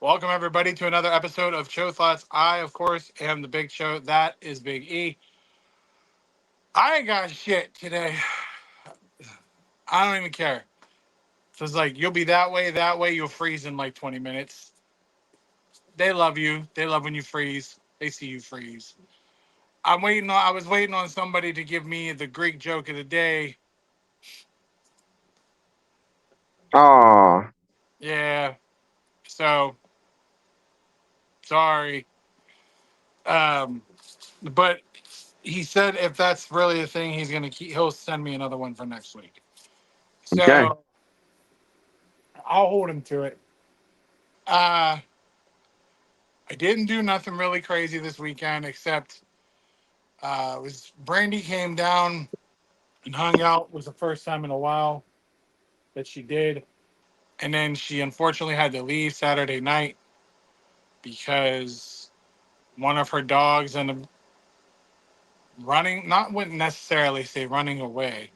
Welcome everybody to another episode of Show Thoughts. I, of course, am the Big Show. That is Big E. I ain't got shit today. I don't even care. So it's like you'll be that way. You'll freeze in like 20 minutes. They love you. They love when you freeze. They see you freeze. I was waiting on somebody to give me the Greek joke of the day. Oh, Yeah. So sorry. Um, but he said if that's really a thing, he'll send me another one for next week. okay. So I'll hold him to it. Uh, I didn't do nothing really crazy this weekend except was Brandy came down and hung out. Was the first time in a while that she did, and then she unfortunately had to leave Saturday night because one of her dogs ended up running. Not wouldn't necessarily say running away,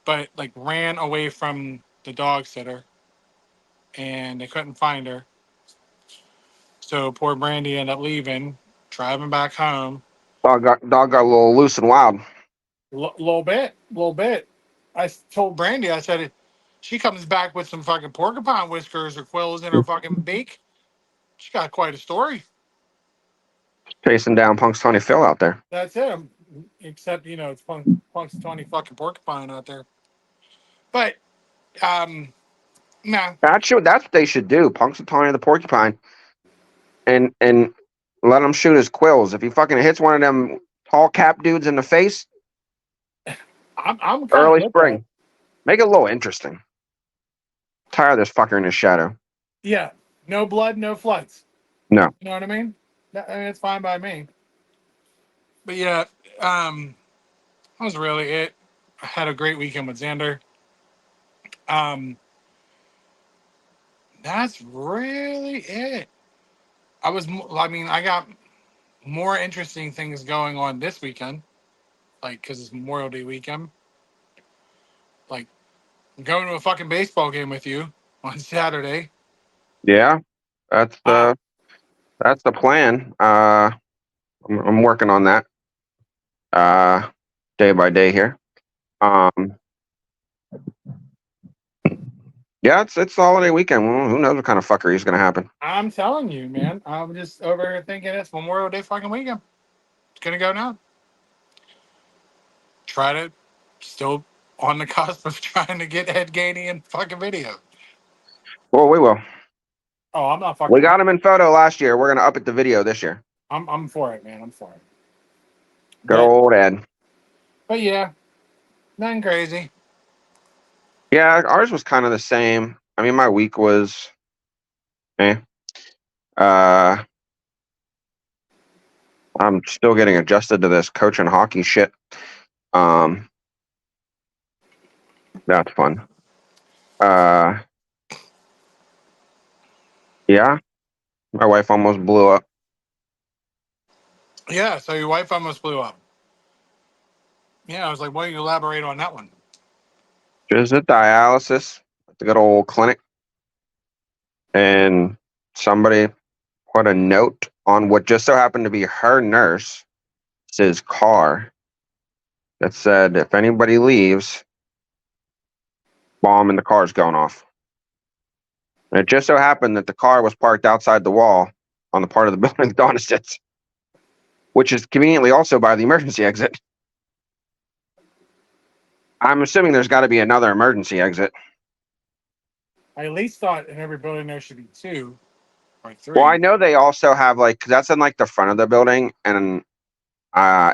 but like ran away from the dog sitter, and they couldn't find her. So poor Brandy ended up leaving, driving back home. Dog got a little loose and wild. Little bit. Told Brandy, I said, she comes back with some fucking porcupine whiskers or quills in her fucking beak. She got quite a story. Chasing down Punk's Tony Phil out there. That's it. Except, it's Punk's Tony fucking porcupine out there. But, nah. That's what they should do. Punk's Tony the Porcupine, and let him shoot his quills. If he fucking hits one of them tall cap dudes in the face, I'm kind of early with that. spring, make it a little interesting. Tired of this fucker in his shadow. Yeah. No blood, no floods. No, You know what I mean? It's fine by me. But yeah, that was really it. I had a great weekend with Xander. Um, that's really it. I got more interesting things going on this weekend, like because it's Memorial Day weekend. Like going to a fucking baseball game with you on Saturday. yeah, that's Uh, the that's the plan. I'm working on that day by day here. Um, yeah, it's the holiday weekend. Well, who knows what kind of fuckery is going to happen? I'm telling you, man. I'm just over here thinking it's Memorial Day fucking weekend. It's gonna go now. Try to still on the cusp of trying to get Ed Gainey in fucking video. Well, we will. Oh, I'm not We fucking got around. him in photo last year. We're gonna up it the video this year. I'm for it, man. I'm for it. Good But old Ed. but yeah, nothing crazy. Yeah, ours was kind of the same. I mean, my week was, eh. Uh, I'm still getting adjusted to this coaching hockey shit. Um, that's fun. Uh, yeah, my wife almost blew up. Yeah, so your wife almost blew up. Yeah, I was like, why don't you elaborate on that one? Just at dialysis at the good old clinic, and somebody put a note on what just so happened to be her nurse's car that said, if anybody leaves, bomb in the car's going off. And it just so happened that the car was parked outside the wall on the part of the building Donna sits, which is conveniently also by the emergency exit. I'm assuming there's got to be another emergency exit. I at least thought in every building there should be two or Well, I three. know they also have like, 'cause that's in like the front of the building, and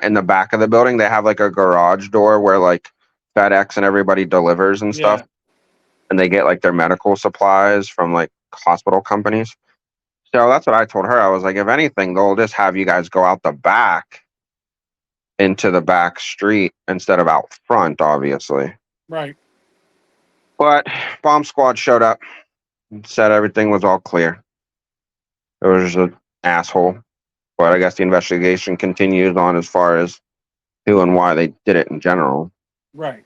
in the back of the building they have like a garage door where like FedEx and everybody delivers and stuff, Yeah, and they get like their medical supplies from like hospital companies. So that's what I told her. I was like, if anything, they'll just have you guys go out the back into the back street instead of out front, obviously. right. But bomb squad showed up and said everything was all clear. It was just an asshole. But I guess the investigation continues on as far as who and why they did it in general. Right.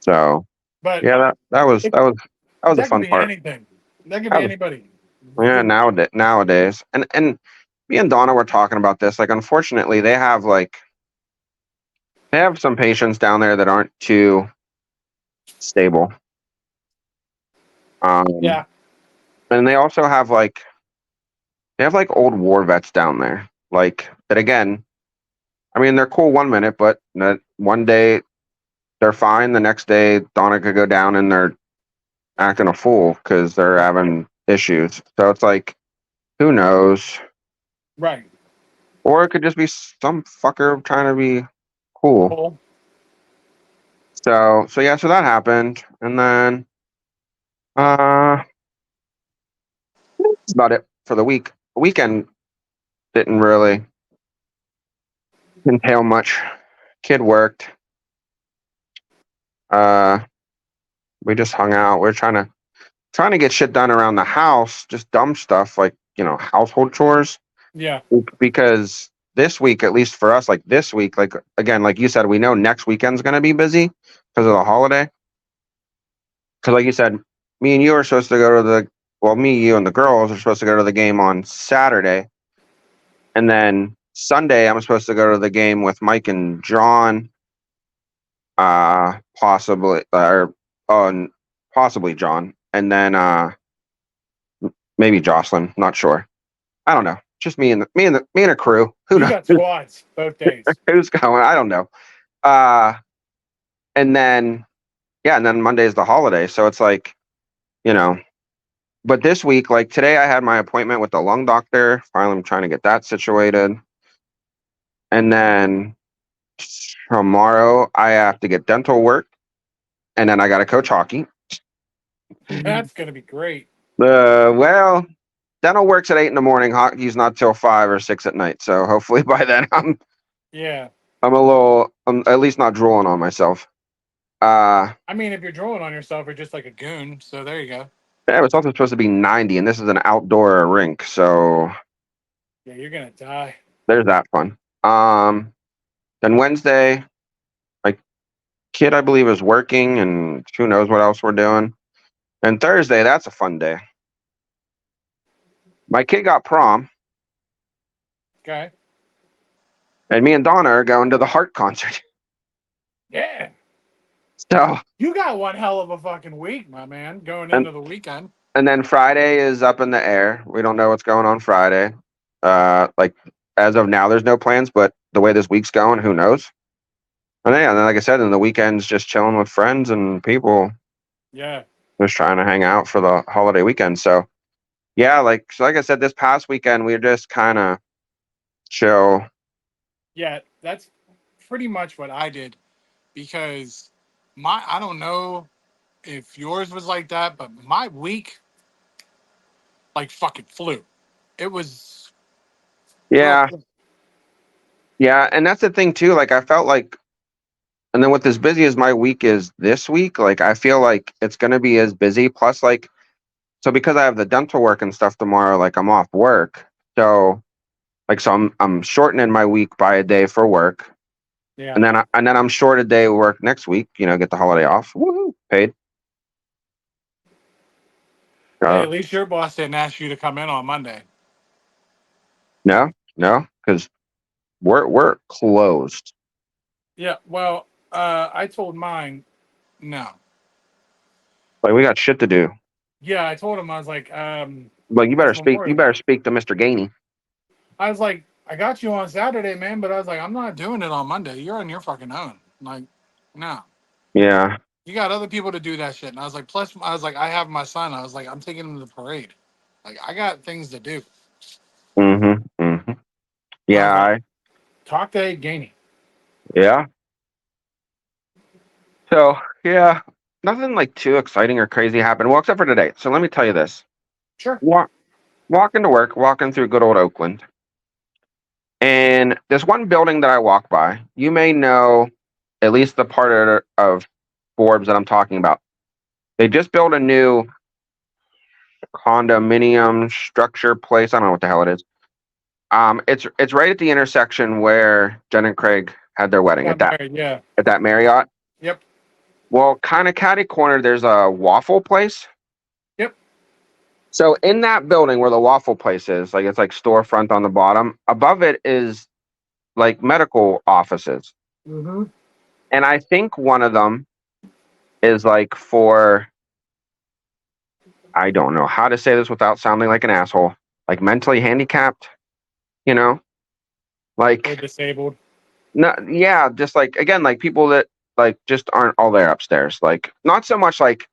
So But yeah, that was it, that was that was a that could fun be part. anything. That could be That was, anybody. Yeah, nowadays, and me and Donna were talking about this. Like, unfortunately, they have some patients down there that aren't too stable. Um, Yeah. and they also have like old war vets down there. Like that again. I mean, they're cool 1 minute, but one day they're fine. The next day, Donna could go down and they're acting a fool because they're Yeah. having issues. So it's like, who knows? Right. Or it could just be some fucker trying to be cool. Cool. So yeah, so that happened, and then uh, that's about it for the week. The weekend didn't really entail much. Kid worked. Uh, we just hung out. We're trying to get shit done around the house, just dumb stuff like household chores. Yeah. Because this week, at least for us, like this week, like again, like you said, we know next weekend's gonna be busy because of the holiday. Because like you said, me and you are supposed to go to me, you, and the girls are supposed to go to the game on Saturday, and then Sunday I'm supposed to go to the game with Mike and John, possibly or possibly John, and then maybe Jocelyn. Not sure. I don't know. Just me and a crew. Who You knows got squads both days. who's going? I don't know. Uh, and then yeah, and then Monday is the holiday, so it's like you know. But this week, like today, I had my appointment with the lung doctor. Finally, I'm trying to get that situated, and then tomorrow I have to get dental work, and then I got to coach hockey. That's gonna be great. Well, dental works at 8 in the morning. Hockey's not till 5 or 6 at night. So hopefully by then Yeah. I'm at least not drooling on myself. Uh, I mean, if you're drooling on yourself, you're just like a goon. So there you go. yeah, it's also supposed to be 90, and this is an outdoor rink, so Yeah, you're gonna die. there's that fun. Then Wednesday, my kid, I believe, is working, and who knows what else we're doing. And Thursday, that's a fun day. My kid got prom, Okay. and me and Donna are going to the Heart concert. Yeah. So, You got one hell of a fucking week, my man, going and into the weekend. and then Friday is up in the air. We don't know what's going on Friday. Like as of now, there's no plans, but the way this week's going, who knows? And then, like I said, in the weekends, just chilling with friends and people, Yeah. just trying to hang out for the holiday weekend. So, yeah, like I said, this past weekend, we were just kind of chill. Yeah. That's pretty much what I did because I don't know if yours was like that, but my week like fucking flew. It was real Yeah, quick. yeah, and that's the thing too. Like I felt like, and then with as busy as my week is this week, like I feel like it's gonna be as busy. Plus, like, so because I have the dental work and stuff tomorrow, like I'm off work, so I'm shortening my week by a day for work, Yeah. and then I'm short a day of work next week. Get the holiday off. Woohoo, paid. Hey, Uh, at least your boss didn't ask you to come in on Monday. no, no, because we're closed. Yeah. Well, I told mine no. Like we got shit to do. Yeah, I told him I was like, Like you it's better speak. You Memorial better Day. speak to Mr. Gainey. I was like, I got you on Saturday, man, but I was like, I'm not doing it on Monday. You're on your fucking own. Like, no. Yeah. You got other people to do that shit. And I was like, plus, I was like, I have my son. I was like, I'm taking him to the parade. Like, I got things to do. Mm-hmm. Mm-hmm. I was Yeah. like, talk to Gainey. Yeah. So yeah, nothing like too exciting or crazy happened. Well, except for today. So let me tell you this. Sure. Walk, walking to work, walking through good old Oakland, and this one building that I walk by. You may know at least the part of Forbes that I'm talking about. They just built a new condominium structure place. I don't know what the hell it is. It's right at the intersection where Jen and Craig had their wedding Got married. Yeah. at that Marriott. Yep. Well, kind of catty corner, there's a waffle place. Yep. So in that building where the waffle place is, like it's like storefront on the bottom. Above it is like medical offices, Mm-hmm. and I think one of them is like for, I don't know how to say this without sounding like an asshole, like mentally handicapped, you know, Or like disabled. no, yeah, just like again, like people that like just aren't all there upstairs. Like not so much like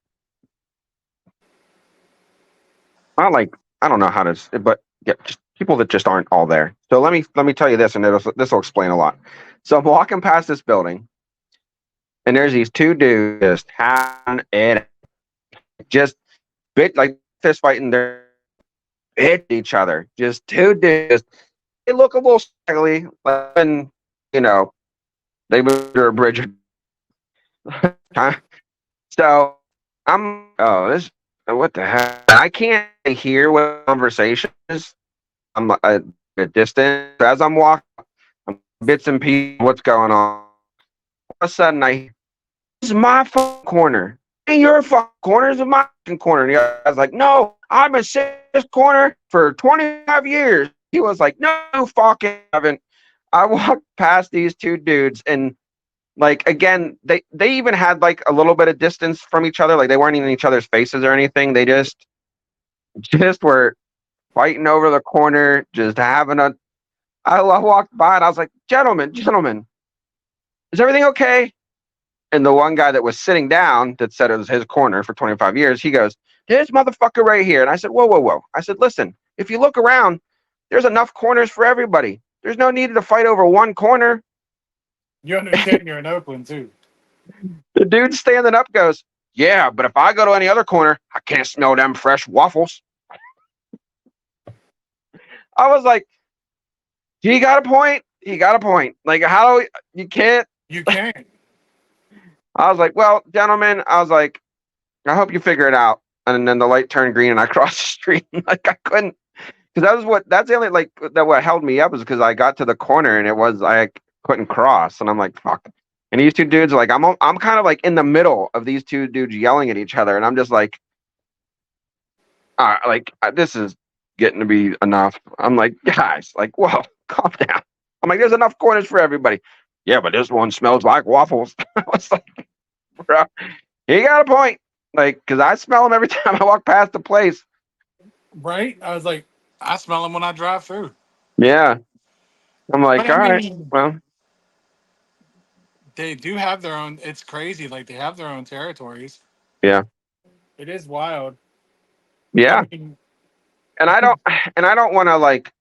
not like I don't know how to, but yeah, just people that just aren't all there. So let me tell you this, and this will explain a lot. So I'm walking past this building, and there's these two dudes just having it, just bit like fist fighting. They're hit each other. Just two dudes. They look a little scraggly, like when you know they moved under a bridge. So I'm oh this what the heck? I can't hear what conversation is. I'm at a distance as I'm walking. I'm bits and pieces. What's going on? All of a sudden, I this is my fucking corner. Ain't your fucking corner. This is my fucking corner. And the other guy's like, no, I've been sitting in this corner for 25 years. He was like, no, fucking haven't. I walked past these two dudes and like again, they even had like a little bit of distance from each other. Like they weren't in each other's faces or anything. They just were fighting over the corner, just having a I walked by and I was like, gentlemen, is everything okay? And the one guy that was sitting down that said it was his corner for 25 years, he goes, this motherfucker right here. And I said, whoa. I said, listen, if you look around, there's enough corners for everybody. There's no need to fight over one corner. You understand you're in Oakland too. The dude standing up goes, yeah, but if I go to any other corner, I can't smell them fresh waffles. I was like, he got a point. He got a point. Like, how do you can't? You can't. I was like, well, gentlemen, I was like, I hope you figure it out. And then the light turned green and I crossed the street. Like I couldn't, because that's the only like that what held me up was because I got to the corner and it was I couldn't cross. And I'm like, fuck. And these two dudes, like I'm kind of like in the middle of these two dudes yelling at each other. And I'm just like, this is getting to be enough. I'm like, guys, like, whoa, calm down. I'm like, there's enough corners for everybody. Yeah, but this one smells like waffles. I was like, bro, he got a point. Like, because I smell them every time I walk past the place. Right? I was like, I smell them when I drive through. Yeah. I'm But like, I all right, mean, well, they do have their own. It's crazy. Like they have their own territories. yeah. It is wild. I Yeah. mean, And I don't and I don't want to like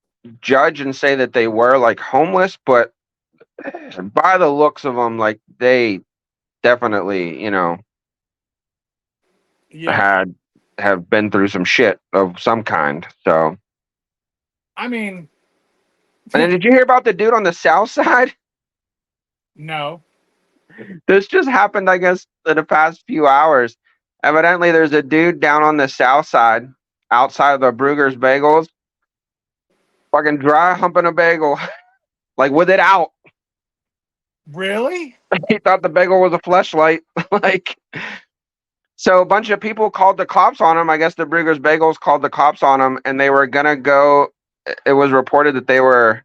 judge and say that they were like homeless, but by the looks of them, like they definitely, yeah. had have been through some shit of some kind. So, I mean, and then did you hear about the dude on the south side? no. This just happened, I guess, in the past few hours. Evidently, there's a dude down on the south side, outside of the Brugger's Bagels, fucking dry humping a bagel, like with it out. Really? He thought the bagel was a fleshlight. Like, so a bunch of people called the cops on him. I guess the Brugger's Bagels called the cops on him, and they were gonna go. It was reported that they were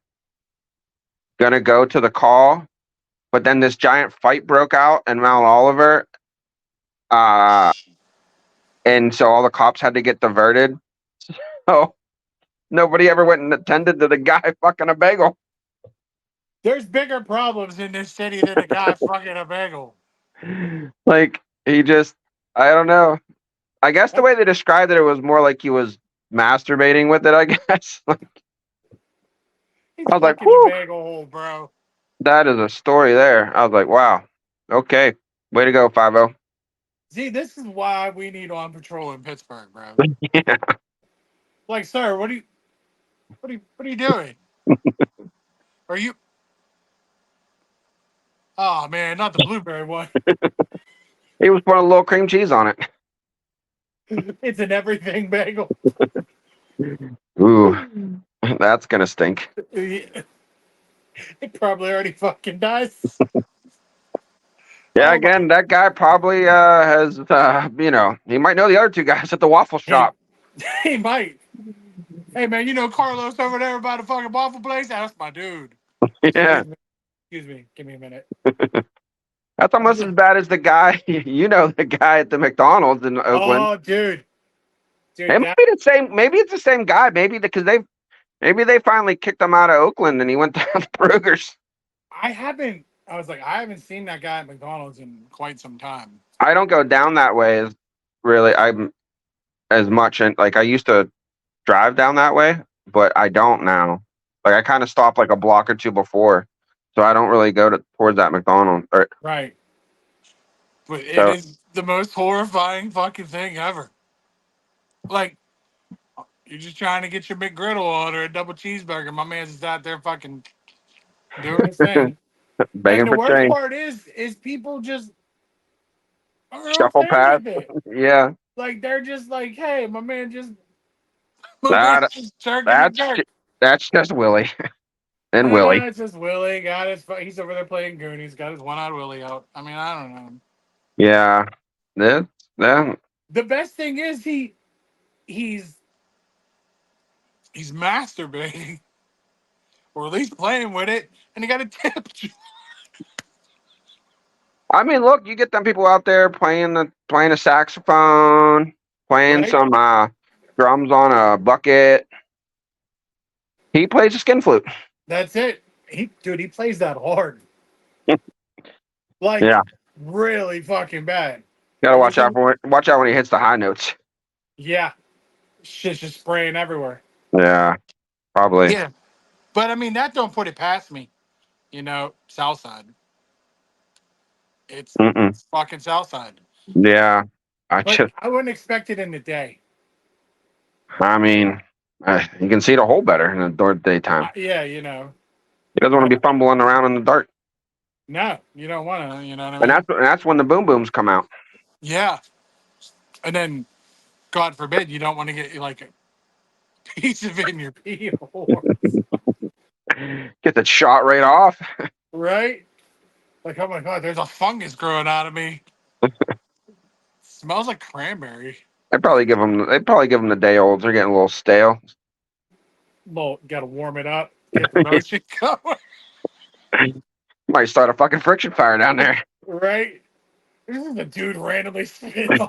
gonna go to the call, but then this giant fight broke out in Mount Oliver, uh, and so all the cops had to get diverted. So nobody ever went and attended to the guy fucking a bagel. There's bigger problems in this city than a guy fucking a bagel. Like he just, I don't know. I guess the way they described it, it was more like he was masturbating with it. I guess. He's I was like, fucking the whew, bagel hole, bro. that is a story there. I was like, wow, okay, way to go, 5-0. See, this is why we need on patrol in Pittsburgh, bro. Yeah. Like, sir, what are you doing? Are you? Oh man, not the blueberry one. He was putting a little cream cheese on it. It's an everything bagel. Ooh, that's gonna stink. It probably already fucking does. Yeah, Oh my! again, that guy probably has, he might know the other two guys at the waffle He shop. He might. Hey man, you know Carlos over there by the fucking waffle place? That's my dude. Yeah, Excuse me. Excuse me. Give me a minute. that's almost as bad as the guy. You know, the guy at the McDonald's in Oakland. Oh, dude. Dude, It might that be the same. Maybe it's the same guy. Maybe because they finally kicked him out of Oakland and he went down to Brugger's. I was like, I haven't seen that guy at McDonald's in quite some time. I don't go down that way as really I'm as much, and like I used to drive down that way, but I don't now. Like I kind of stopped like a block or two before, so I don't really go towards that McDonald's. Or Right. But it so is the most horrifying fucking thing ever. Like, you're just trying to get your McGriddle on or a double cheeseburger. My man's just out there fucking doing his thing. And begging the for worst change, part is people just are shuffle okay past. with it. Yeah, Like they're just like, hey, my man's that just jerking the that's jerk. that's just Willie and Willie. It's just Willie got he's over there playing Goonies, got his one eyed Willie out. I mean, I don't know. Yeah, that that The best thing is he's he's masturbating, or at least playing with it, and he got a tip. I mean, look, you get them people out there playing a saxophone, playing Right? some drums on a bucket. He plays a skin flute. That's it. He plays that hard. Like Yeah, really fucking bad. gotta And the thing, watch out when he hits the high notes. yeah, shit's just spraying everywhere. Yeah, probably. Yeah. But I mean that don't put it past me. You know, Southside. Mm-mm. It's fucking Southside. Yeah, I But just, I wouldn't expect it in the day. I mean, you can see the hole better in the daytime. Yeah, you know. He doesn't want to be fumbling around in the dark, No, you don't want to. You know what and I mean? that's when the boom booms come out. Yeah. And then, God forbid, you don't want to get like a piece of it in your pee hole, Get the shot right off. right? Like, oh my God, there's a fungus growing out of me. Smells like cranberry. They probably give them the day olds. They're getting a little stale. Well, got to warm it up, get the motion going, Might start a fucking friction fire down there. right? This is a dude randomly spitting on.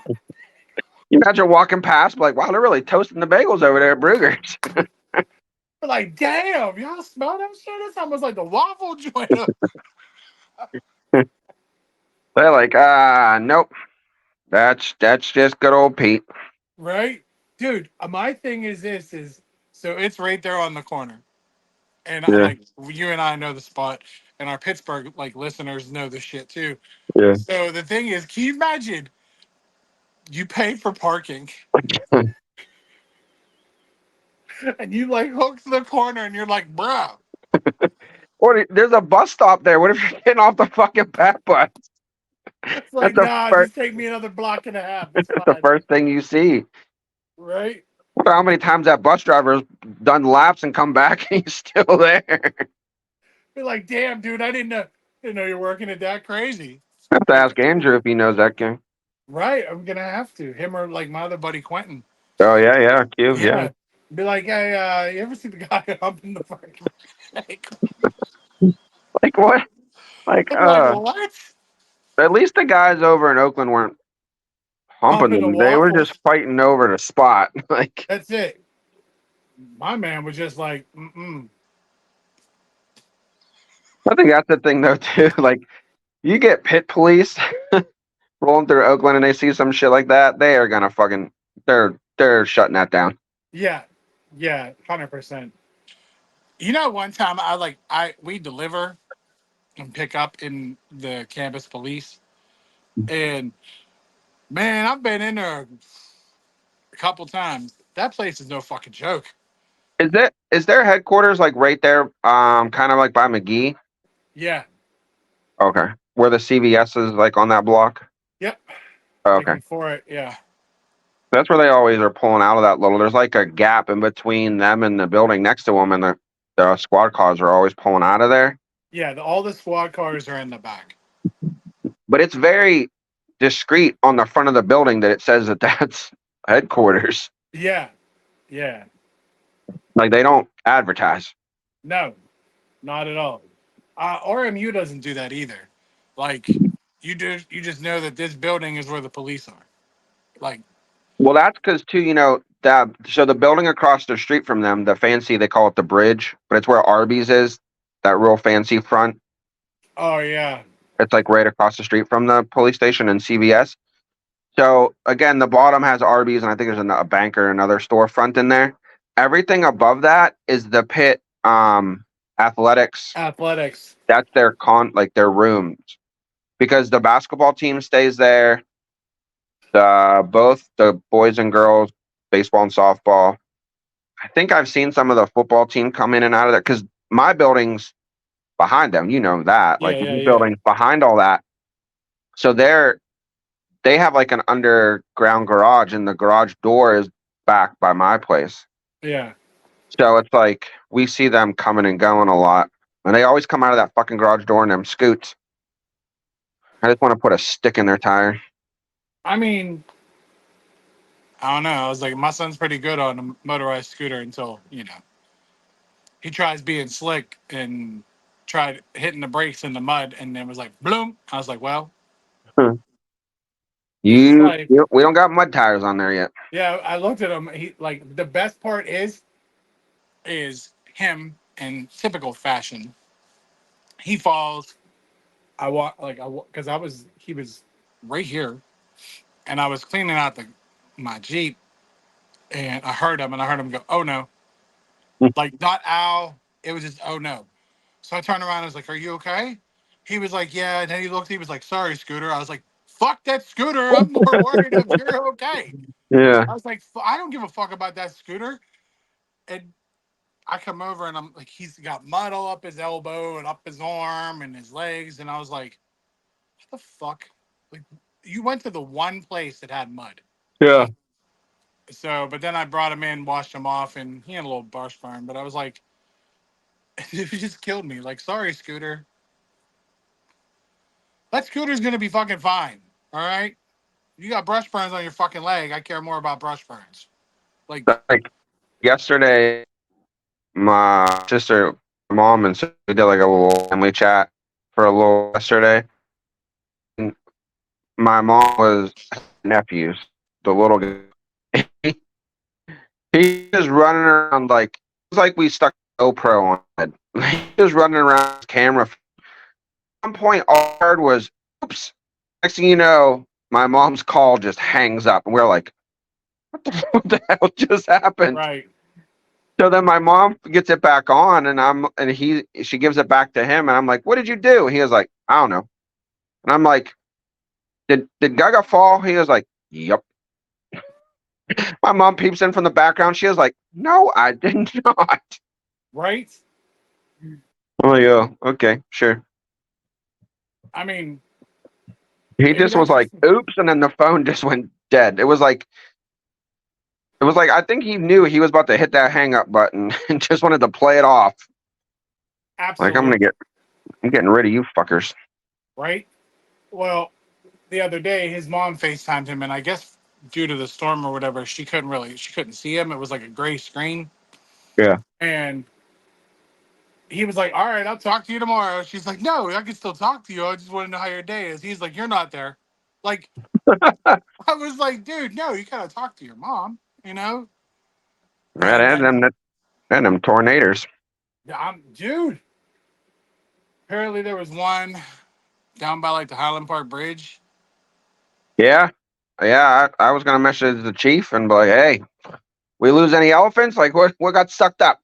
You imagine walking past, like, wow, they're really toasting the bagels over there at Brugger's. We're like, damn, y'all smell that shit? It's almost like the waffle joint, They're like, nope, that's just good old Pete. right? Dude, my thing is this is so it's right there on the corner. And I Yeah, like you and I know the spot, and our Pittsburgh like listeners know the shit too. yeah. So the thing is, can you imagine you pay for parking and you like hook to the corner and you're like, bro, Or there's a bus stop there. What if you're getting off the fucking back bus? it's That's like, the nah, first. just take me another block and a half. It's That's the fine. first thing you see. Right? Wonder how many times that bus driver's done laps and come back and he's still there. Be like, damn, dude, I didn't know you're working it that crazy. I have to Like, ask Andrew if he knows that game. right, I'm gonna have to. Him or like my other buddy Quentin. Oh yeah, yeah, Q, yeah. Yeah. Be like, hey, you ever see the guy humping the fucking like, Like what? Like I'm like, what? at least the guys over in Oakland weren't humping Humping the them. They were just waffles. fighting over the spot. Like That's it. My man was just like, mm-mm. I think that's the thing though too. Like you get pit police rolling through Oakland and they see some shit like that, they are gonna fucking they're shutting that down. Yeah. Yeah, 100%. You know, one time we deliver and pick up in the campus police. And man, I've been in there a couple times. That place is no fucking joke. Is their headquarters like right there, kind of like by McGee? Yeah. Okay. Where the CVS is like on that block? Yep. Like Okay. before it. Yeah. That's where they always are pulling out of that little. There's like a gap in between them and the building next to them, and the squad cars are always pulling out of there. Yeah. All the squad cars are in the back. But it's very discreet on the front of the building that it says that that's headquarters. Yeah. Yeah. Like they don't advertise. No, not at all. RMU doesn't do that either. Like you just know that this building is where the police are. Like, Well, that's because too, that so the building across the street from them, the fancy they call it the bridge, but it's where Arby's is. That real fancy front. oh yeah, It's like right across the street from the police station and CVS. So again, the bottom has Arby's, and I think there's a bank or another storefront in there. Everything above that is the pit athletics. athletics. That's their like their rooms because the basketball team stays there. Both the boys and girls, baseball and softball. I think I've seen some of the football team come in and out of there because my building's behind them. You know that, Yeah, like yeah, my yeah, building's behind all that. So they have like an underground garage, and the garage door is back by my place. yeah. So it's like we see them coming and going a lot, and they always come out of that fucking garage door in them scoots. I just want to put a stick in their tire. I mean, I don't know. I was like, my son's pretty good on a motorized scooter until he tries being slick and tried hitting the brakes in the mud, and then was like, bloom. I was like, well, Hmm. this is life. We don't got mud tires on there yet. Yeah, I looked at him. He like the best part is him in typical fashion. He falls. I walk like because I was he was right here, and I was cleaning out the my Jeep, and I heard him, and I heard him go, "Oh no!" Like not ow. It was just oh no. So I turned around. And I was like, "Are you okay?" He was like, "Yeah." And then he looked. He was like, "Sorry, Scooter." I was like, "Fuck that scooter. I'm more worried if you're okay." Yeah, I was like, "I don't give a fuck about that scooter." And I come over and I'm like, he's got mud all up his elbow and up his arm and his legs, and I was like, "What the fuck?" Like, you went to the one place that had mud. yeah, Like, so, but then I brought him in, washed him off, and he had a little brush burn. But I was like, it just killed me. Like, sorry, Scooter. That Scooter's gonna be fucking fine. All right. You got brush burns on your fucking leg. I care more about brush burns. Like, like yesterday, my sister, my mom, and so we did like a little family chat for a little yesterday. And my mom was nephews, the little guy. He was running around like it was like we stuck a GoPro on it. He was running around with his camera. At one point, all I heard was "oops." Next thing you know, my mom's call just hangs up, and we're like, "What the hell just happened?" right, So then my mom gets it back on, and she gives it back to him, and I'm like, "What did you do?" He was like, "I don't know," and I'm like, "Did Gaga fall?" He was like, "Yep." My mom peeps in from the background. She was like, "No, I did not." right. I'm like, "Oh, okay, sure." I mean, He maybe just was that's like, just "Oops," and then the phone just went dead. It was like I think he knew he was about to hit that hang up button and just wanted to play it off. Like absolutely I'm getting rid of you fuckers. right. Well, the other day, his mom FaceTimed him, and I guess due to the storm or whatever, she couldn't see him. It was like a gray screen, Yeah. and he was like, "All right, I'll talk to you tomorrow." She's like, "No, I can still talk to you. I just want to know how your day is." He's like, "You're not there." Like, I was like, "Dude, no, you gotta talk to your mom," you know. Right, And then, and them tornadoes. dude, apparently there was one down by like the Highland Park Bridge. Yeah. Yeah, I was gonna message the chief and be like, "Hey, we lose any elephants? Like what got sucked up?"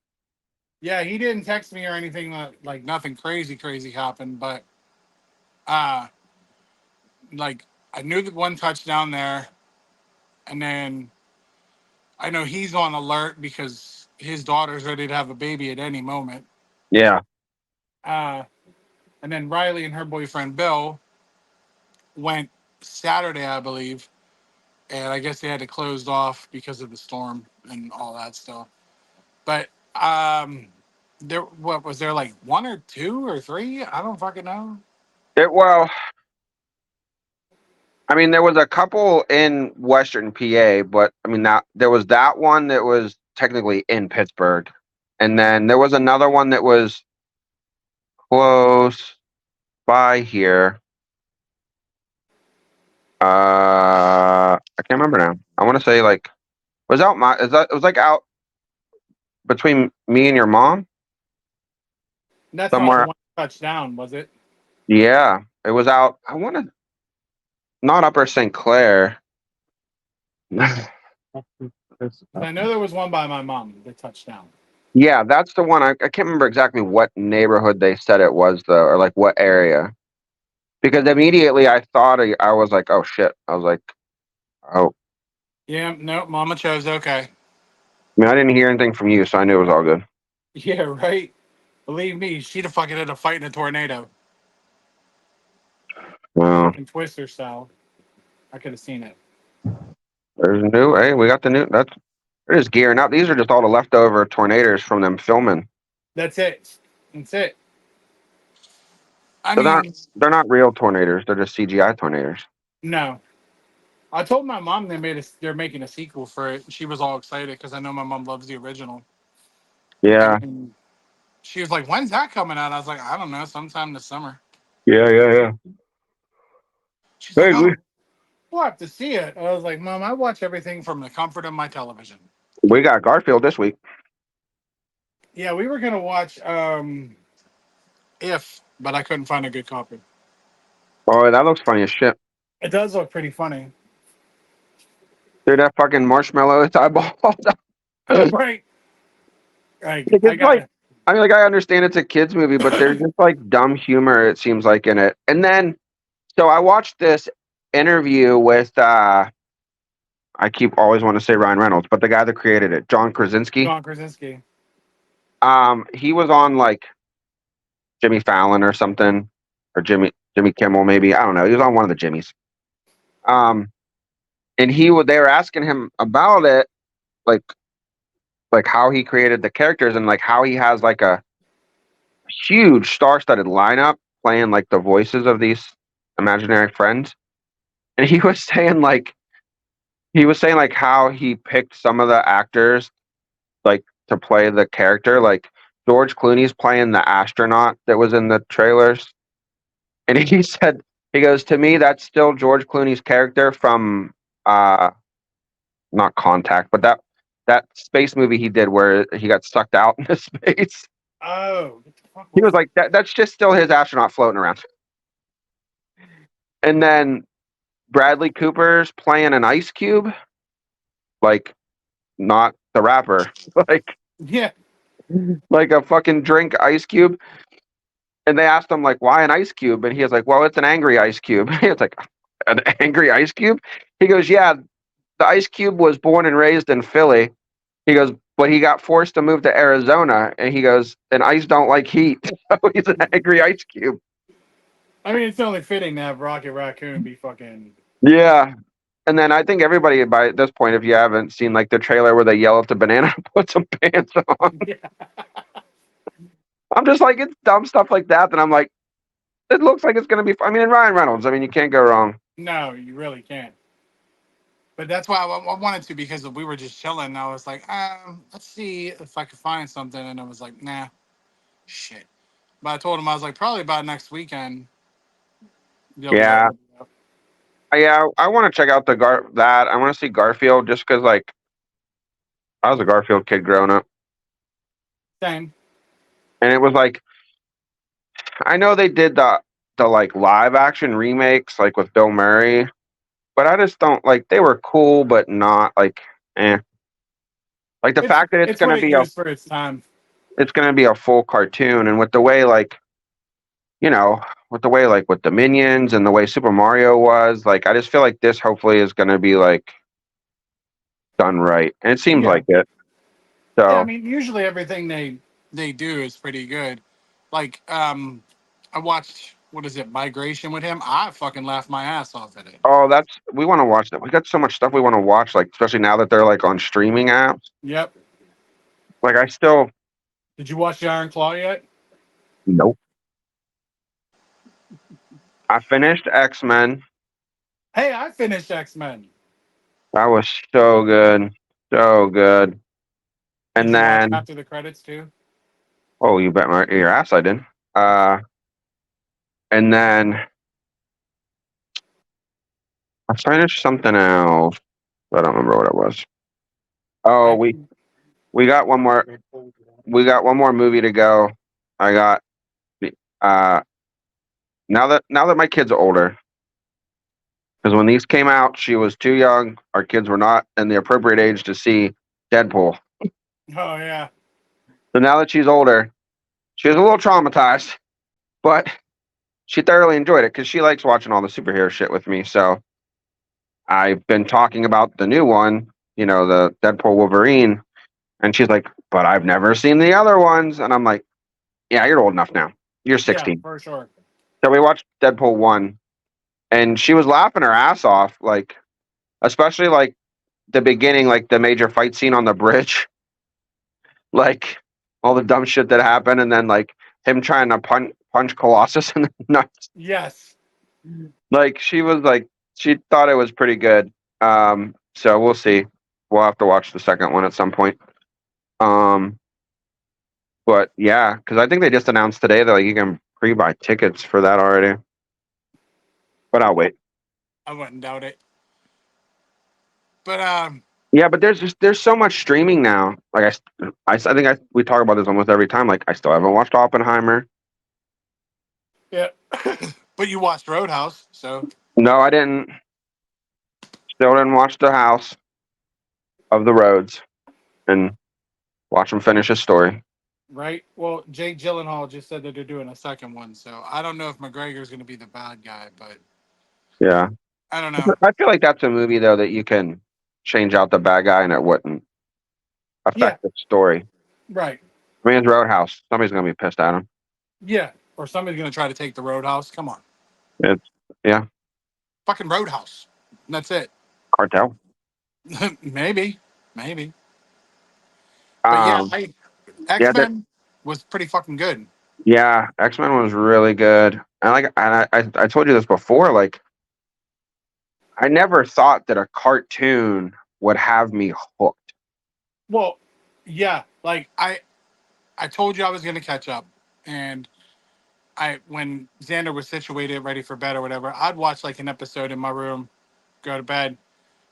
Yeah, he didn't text me or anything. Like nothing crazy happened, but uh, like I knew that one touchdown there, and then I know he's on alert because his daughter's ready to have a baby at any moment. Yeah. Uh, and then Riley and her boyfriend Bill went Saturday, I believe, and I guess they had to closed off because of the storm and all that stuff. But there, what was there like one or two or three? I don't fucking know. Well, there was a couple in Western PA, but I mean that there was that one that was technically in Pittsburgh. And then there was another one that was close by here. I can't remember now. I want to say like was out my is that it was like out between me and your mom That's not the somewhere. one touchdown, was it? Yeah, it was out. I want to not Upper St. Clair. Because I know there was one by my mom, the touchdown. Yeah, that's the one. I can't remember exactly what neighborhood they said it was though, or like what area. Because immediately I thought I was like, oh shit. I was like, oh. Yeah, no, Mama chose okay. I mean, I didn't hear anything from you, so I knew it was all good. Yeah, right. Believe me, she'd have fucking ended up fighting a tornado, Well, fucking Twister style. I could have seen it. there's new. Hey, we got the new. That's they're just gearing up. These are just all the leftover tornadoes from them filming. That's it. That's it. I They're not. mean, They're not real tornadoes. They're just CGI tornadoes. no. I told my mom they're making a sequel for it. She was all excited because I know my mom loves the original. Yeah. And she was like, "When's that coming out?" I was like, "I don't know, sometime this summer." Yeah. Yeah. Yeah. She's like, Hey, "Oh, we'll have to see it." I was like, "Mom, I watch everything from the comfort of my television." we got Garfield this week. Yeah, we were gonna watch If, but I couldn't find a good copy. Oh, that looks funny as shit. It does look pretty funny, Dude, that fucking marshmallow, its eyeball. Like, right? Like I it's like, got I mean, like, I understand it's a kids movie, but there's just like dumb humor, it seems like, in it. And then, so I watched this interview with, I keep always want to say Ryan Reynolds, but the guy that created it, John Krasinski. John Krasinski. He was on like Jimmy Fallon or something, or Jimmy Kimmel, maybe. I don't know. He was on one of the Jimmys. Um, and they were asking him about it, like, like how he created the characters and like how he has like a huge star-studded lineup playing like the voices of these imaginary friends. And he was saying like how he picked some of the actors like to play the character. Like George Clooney's playing the astronaut that was in the trailers. And he said he goes, to me, that's still George Clooney's character from uh not Contact, but that space movie he did where he got sucked out into space. Oh, what the fuck He was was that? like, that's just still his astronaut floating around. And then Bradley Cooper's playing an ice cube, like not the rapper, like Yeah, like a fucking drink ice cube. And they asked him like, why an ice cube? And he was like, well, it's an angry ice cube. It's like an angry ice cube. He goes, yeah, the ice cube was born and raised in Philly. He goes, but he got forced to move to Arizona. And he goes, and ice don't like heat. So he's an angry ice cube. I mean it's only fitting to have Rocket Raccoon be fucking. Yeah. And then I think everybody by this point, if you haven't seen like the trailer where they yell at the banana, put some pants on. Yeah. I'm just like, it's dumb stuff like that. That I'm like, it looks like it's going to be, I mean, and Ryan Reynolds, I mean, you can't go wrong. No, you really can't. But that's why I wanted to because we were just chilling. And I was like, let's see if I could find something. And I was like, nah, shit. But I told him I was like, probably about next weekend you'll be able Yeah. to. Do that. Yeah. I want to check out that. I want to see Garfield just because, like, I was a Garfield kid growing up. Same. And it was like, I know they did the like live action remakes, like with Bill Murray, but I just don't like, they were cool, but not like, eh. Like the fact that It's what it used for its time. it's going to be a full cartoon and with the way like you know with the way like with the minions and the way Super Mario was like I just feel like this hopefully is going to be like done right and it seems Yeah. like it Yeah, I so mean, usually everything they do is pretty good. Like, I watched what is it, Migration with him. I fucking laughed my ass off at it. oh that's we want to watch that we got so much stuff we want to watch like especially now that they're like on streaming apps Yep. like I still Did you watch the Iron Claw yet? nope I finished X-Men. Hey, I finished X Men. That was so good, so good. Did And you watch then, after the credits too? oh, you bet your ass I did. Uh, and then I finished something else. I don't remember what it was. Oh, I we got one more. We got one more movie to go. I got uh now that my kids are older, because when these came out, she was too young. Our kids were not in the appropriate age to see Deadpool. oh yeah. So now that she's older, she was a little traumatized, but she thoroughly enjoyed it because she likes watching all the superhero shit with me. So I've been talking about the new one, the Deadpool Wolverine, and she's like, "But I've never seen the other ones," and I'm like, "Yeah, you're old enough now. You're Yeah, 16." for sure. So we watched Deadpool 1, and she was laughing her ass off, like, especially like the beginning, like the major fight scene on the bridge, like all the dumb shit that happened, and then like him trying to punch Colossus in the nuts. Yes. Like she thought it was pretty good. So we'll see. We'll have to watch the second one at some point. Um, but yeah, because I think they just announced today that like you can pre-buy tickets for that already. But I'll wait. I wouldn't doubt it. But Yeah, but there's so much streaming now. Like I think we talk about this almost every time. Like I still haven't watched Oppenheimer. yeah. But you watched Roadhouse, so No, I didn't. Still didn't watch The House of the Roads and watch him finish his story. right? Well, Jake Gyllenhaal just said that they're doing a second one, so I don't know if McGregor's going to be the bad guy, but Yeah, I don't know. I feel like that's a movie though that you can change out the bad guy and it wouldn't Yeah, affect the story. right. I mean, it's Roadhouse. Somebody's gonna be pissed at him. Yeah, or somebody's going to try to take the Roadhouse. Come on, It's yeah, fucking Roadhouse. And that's it. cartel. maybe, maybe. But yeah, Um, X yeah, Men was pretty fucking good. yeah. X-Men was really good. And I told you this before. Like, I never thought that a cartoon would have me hooked. Well, yeah, like I told you I was going to catch up, and I when Xander was situated, ready for bed or whatever, I'd watch like an episode in my room, go to bed,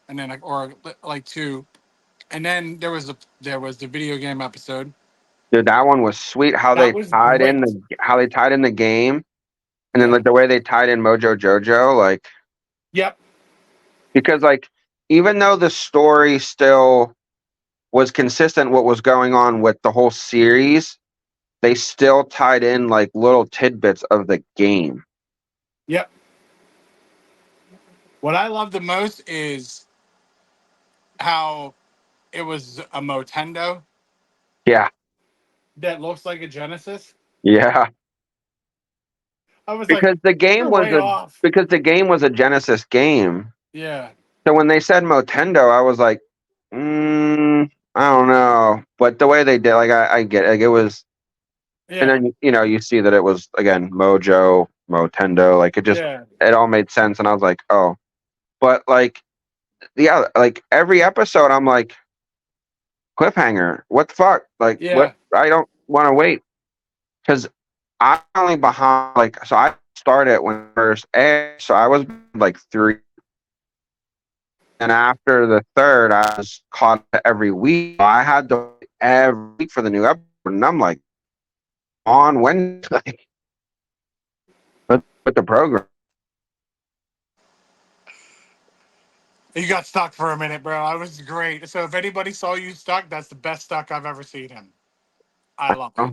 and then or like two, and then there was the video game episode. Dude, that one was sweet. That was great. How they tied in the game, and then Yeah. like the way they tied in Mojo Jojo, like Yep. because like even though the story still was consistent, what was going on with the whole series, they still tied in like little tidbits of the game. Yep. What I love the most is how it was a Motendo Yeah, that looks like a Genesis. yeah. I was like, Because the game you're was way a off. because the game was a Genesis game. Yeah. So when they said Motendo, I was like, I don't know. But the way they did, like I get it. Like it was, and Yeah. then you see that it was again Mojo, Motendo. Like Yeah. it all made sense, and I was like, oh. But like yeah, like every episode, I'm like cliffhanger. What the fuck? Like what? Yeah. I don't want to wait because I'm only behind. Like so, I started when it first aired, so I was like three. And after the third, I was caught every week. I had to wait every week for the new episode, and I'm like on Wednesday with the program. You got stuck for a minute, bro. I was great. So if anybody saw you stuck, that's the best stuck I've ever seen him. I love it.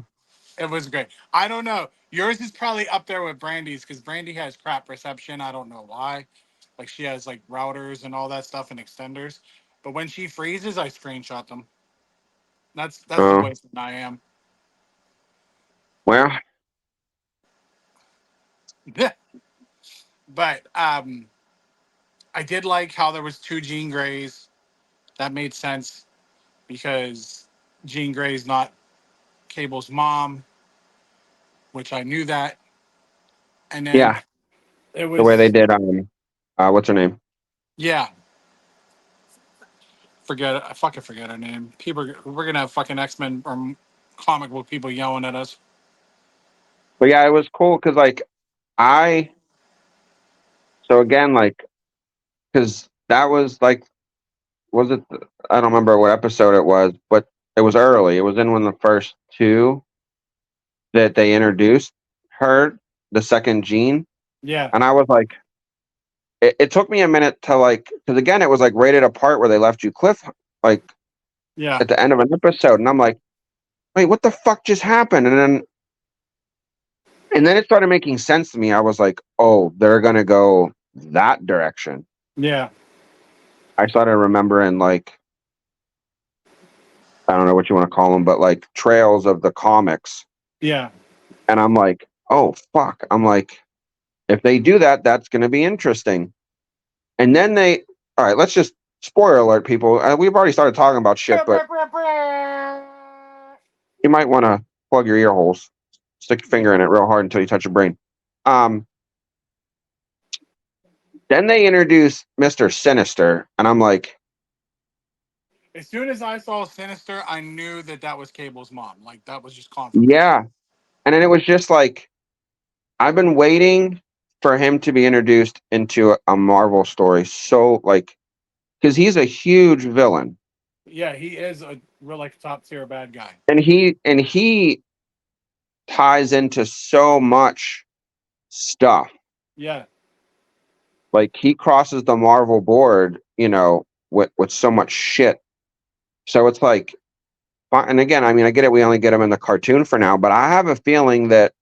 It was great. I don't know. Yours is probably up there with Brandy's because Brandy has crap reception. I don't know why. Like she has like routers and all that stuff and extenders. But when she freezes, I screenshot them. That's the Uh, way that I am. well, But I did like how there was two Jean Greys. That made sense because Jean Grey's not Cable's mom, which I knew that. And then yeah, it the way they was did. What's her name? yeah, forget. I fucking forget her name. We're gonna have fucking X-Men or comic book people yelling at us. But yeah, it was cool because like I so again like because that was like was it I don't remember what episode it was, but it was early. It was in one of the first two that they introduced her, the second Jean, Yeah, and I was like, it took me a minute to like because again it was like rated apart where they left you like yeah, at the end of an episode, and I'm like, wait, what the fuck just happened? And then it started making sense to me. I was like, oh, they're gonna go that direction. yeah, I started remembering like I don't know what you want to call them, but like trails of the comics. yeah. And I'm like, oh fuck. I'm like, if they do that, that's gonna be interesting. And then all right, let's just spoiler alert, people. We've already started talking about shit, but you might want to plug your ear holes, stick your finger in it real hard until you touch your brain. Um, then they introduce Mr. Sinister, and I'm like, As soon as I saw Sinister, I knew that that was Cable's mom. Like that was just confirmation. yeah. And then it was just like, I've been waiting for him to be introduced into a Marvel story. So like, because he's a huge villain, Yeah, he is a real like top tier bad guy. and he ties into so much stuff. Yeah, Like he crosses the Marvel board, with so much shit. So it's like, and again, I mean, I get it. We only get him in the cartoon for now, but I have a feeling that,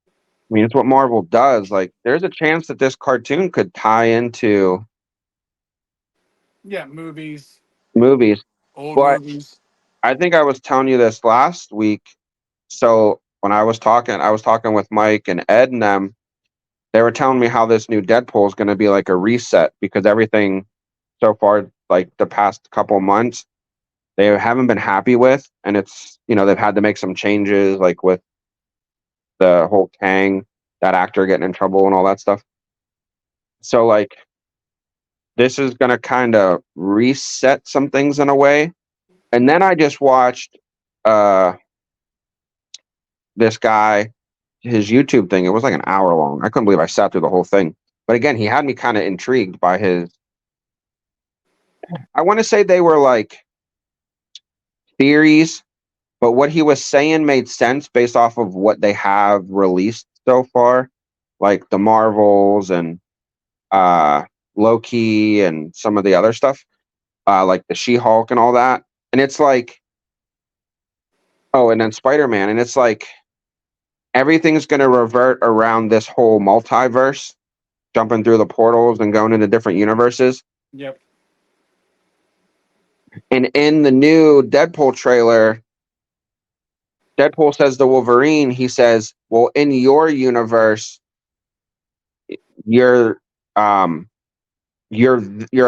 I mean, it's what Marvel does. Like, there's a chance that this cartoon could tie into yeah, movies, movies. old But movies. I think I was telling you this last week. So when I was talking with Mike and Ed and them. They were telling me how this new Deadpool is going to be like a reset because everything so far, like the past couple months, they haven't been happy with, and they've had to make some changes, like with the whole Kang, that actor getting in trouble and all that stuff. So like this is going to kind of reset some things in a way. And then I just watched uh this guy, his YouTube thing. It was like an hour long. I couldn't believe I sat through the whole thing. But again, he had me kind of intrigued by his. I want to say they were like theories, but what he was saying made sense based off of what they have released so far, like the Marvels and uh, Loki and some of the other stuff, like the She-Hulk and all that. And it's like, oh, and then Spider-Man, and it's like everything's going to revert around this whole multiverse, jumping through the portals and going into different universes. Yep. And in the new Deadpool trailer, Deadpool says to Wolverine, he says, "Well, in your universe, you're um you're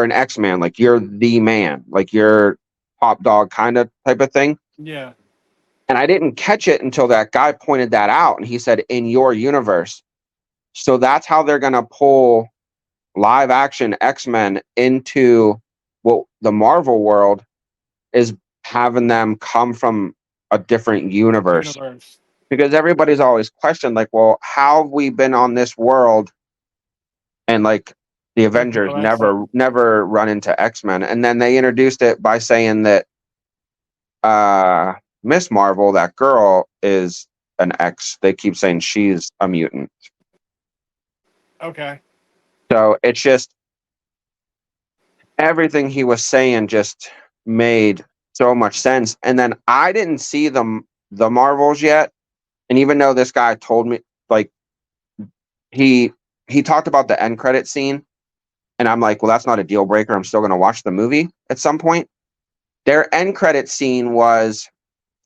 an X-Man, like you're the man, like you're top dog kind of type of thing." Yeah. And I didn't catch it until that guy pointed that out, and he said, "In your universe." So that's how they're gonna pull live action X-Men into what the Marvel world is, having them come from a different universe. Universe. Because everybody's always questioned, like, well, how have we been on this world and like the There's Avengers no exit. never run into X-Men? And then they introduced it by saying that uh Miss Marvel, that girl, is an X. They keep saying she's a mutant. Okay. So it's just everything he was saying just made so much sense. And then I didn't see the Marvels yet. And even though this guy told me, like, he he talked about the end credit scene, and I'm like, well, that's not a deal breaker. I'm still gonna watch the movie at some point. Their end credit scene was,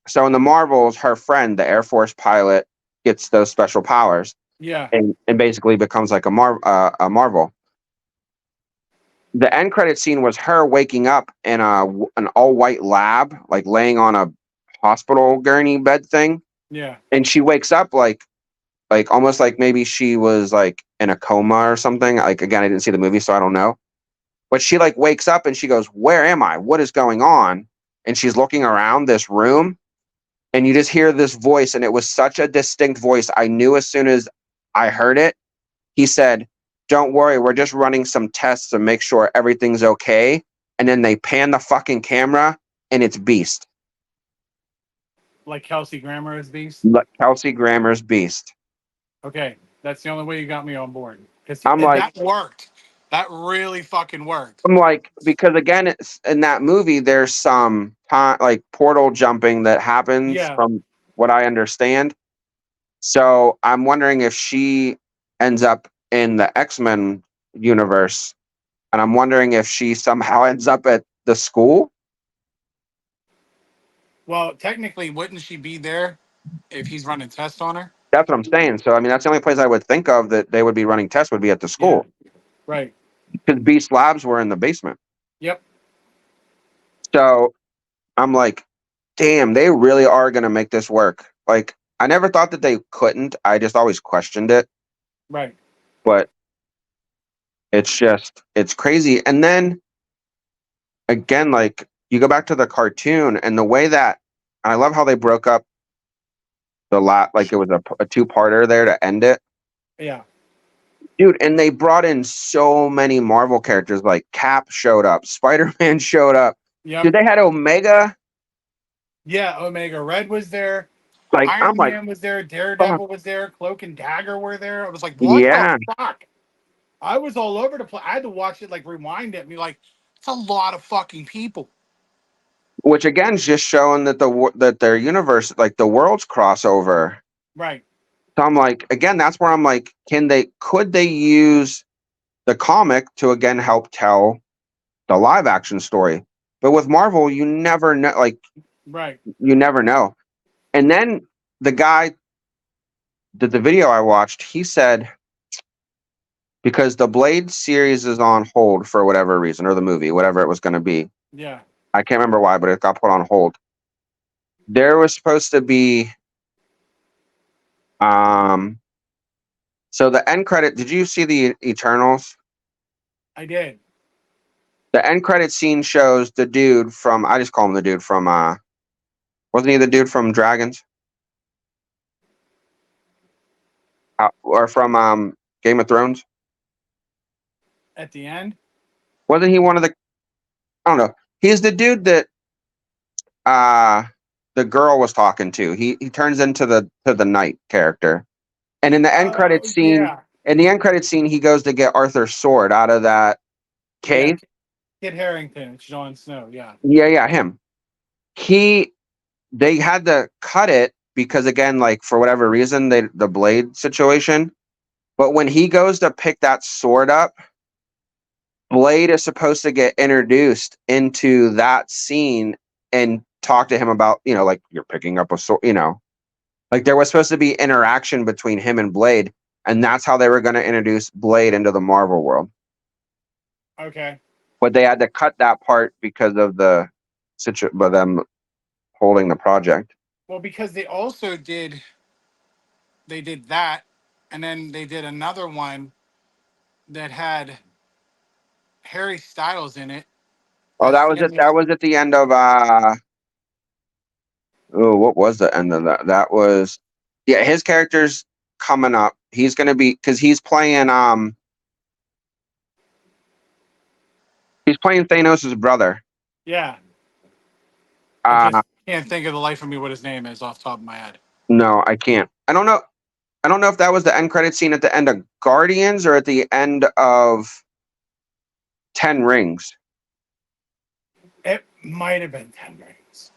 so in the Marvels, her friend, the Air Force pilot, gets those special powers Yeah. and basically becomes like a Marvel. The end credit scene was her waking up in an all white lab, like laying on a hospital gurney bed thing, Yeah. and she wakes up like almost like maybe she was like in a coma or something. Like again, I didn't see the movie, so I don't know. But she like wakes up and she goes, "Where am I? What is going on?" And she's looking around this room, and you just hear this voice, and it was such a distinct voice. I knew as soon as I heard it. He said, "Don't worry, we're just running some tests to make sure everything's okay." And then they pan the fucking camera, and it's Beast. Like Kelsey Grammer is Beast. Kelsey Grammer's Beast. Okay, that's the only way you got me on board because I'm like, that worked. That really fucking worked. because again, it's in that movie, there's some like portal jumping that happens Yeah. from what I understand. So I'm wondering if she ends up in the X-Men universe, and I'm wondering if she somehow ends up at the school. Well, technically, wouldn't she be there if he's running tests on her? That's what I'm saying. So I mean, that's the only place I would think of that they would be running tests would be at the Yeah. school, Right. because Beast Labs were in the basement. Yep. So I'm like, damn, they really are going to make this work. Like, I never thought that they couldn't. I just always questioned it. Right. But it's crazy. And then again, like, you go back to the cartoon and the way that I love how they broke up the lot, like it was a two-parter there to end it. Yeah. Dude, and they brought in so many Marvel characters. Like Cap showed up, Spider-Man showed up. Yep. Dude, they had Omega. Yeah. Omega Red was there. Like, I'm Iron like, Man was there. fuck, Daredevil was there. Cloak and Dagger were there. I was like, what the yeah. fuck? I was all over the place. I had to watch it, like rewind it, and be like, it's a lot of fucking people. Which again is just showing that that their universe, like the worlds crossover. Right. So I'm like, again, that's where I'm like, could they use the comic to again help tell the live action story? But with Marvel, you never know. Like, Right. you never know. And then the guy did the video I watched. He said because the Blade series is on hold for whatever reason, or the movie, whatever it was going to be. Yeah. I can't remember why, but it got put on hold. There was supposed to be um so the end credit, did you see the Eternals? I did. The end credit scene shows the dude from, I just call him the dude from wasn't he the dude from Dragons? Or from Game of Thrones? At the end. Wasn't he one of the, I don't know. He's the dude that uh the girl was talking to. He turns into the knight character. And in the end credit Oh scene, yeah. he goes to get Arthur's sword out of that Yeah. cave. Kit Harrington, Jon Snow. Yeah. Yeah, him. He They had to cut it because again, like for whatever reason, the blade situation. But when he goes to pick that sword up, Blade is supposed to get introduced into that scene and talk to him about, like you're picking up a sword, like there was supposed to be interaction between him and Blade, and that's how they were going to introduce Blade into the Marvel world. Okay. But they had to cut that part because of the by them holding the project. Well, because they did that, and then they did another one that had Harry Styles in it Oh, as that was it. That was at the end of oh, what was the end of that? That was, yeah, his character's coming up. He's gonna be, because he's playing Thanos' brother. yeah. I Uh just can't think of the life of me what his name is off the top of my head. no, I can't. I don't know. I don't know if that was the end credit scene at the end of Guardians or at the end of Ten Rings. It might have been Ten Rings.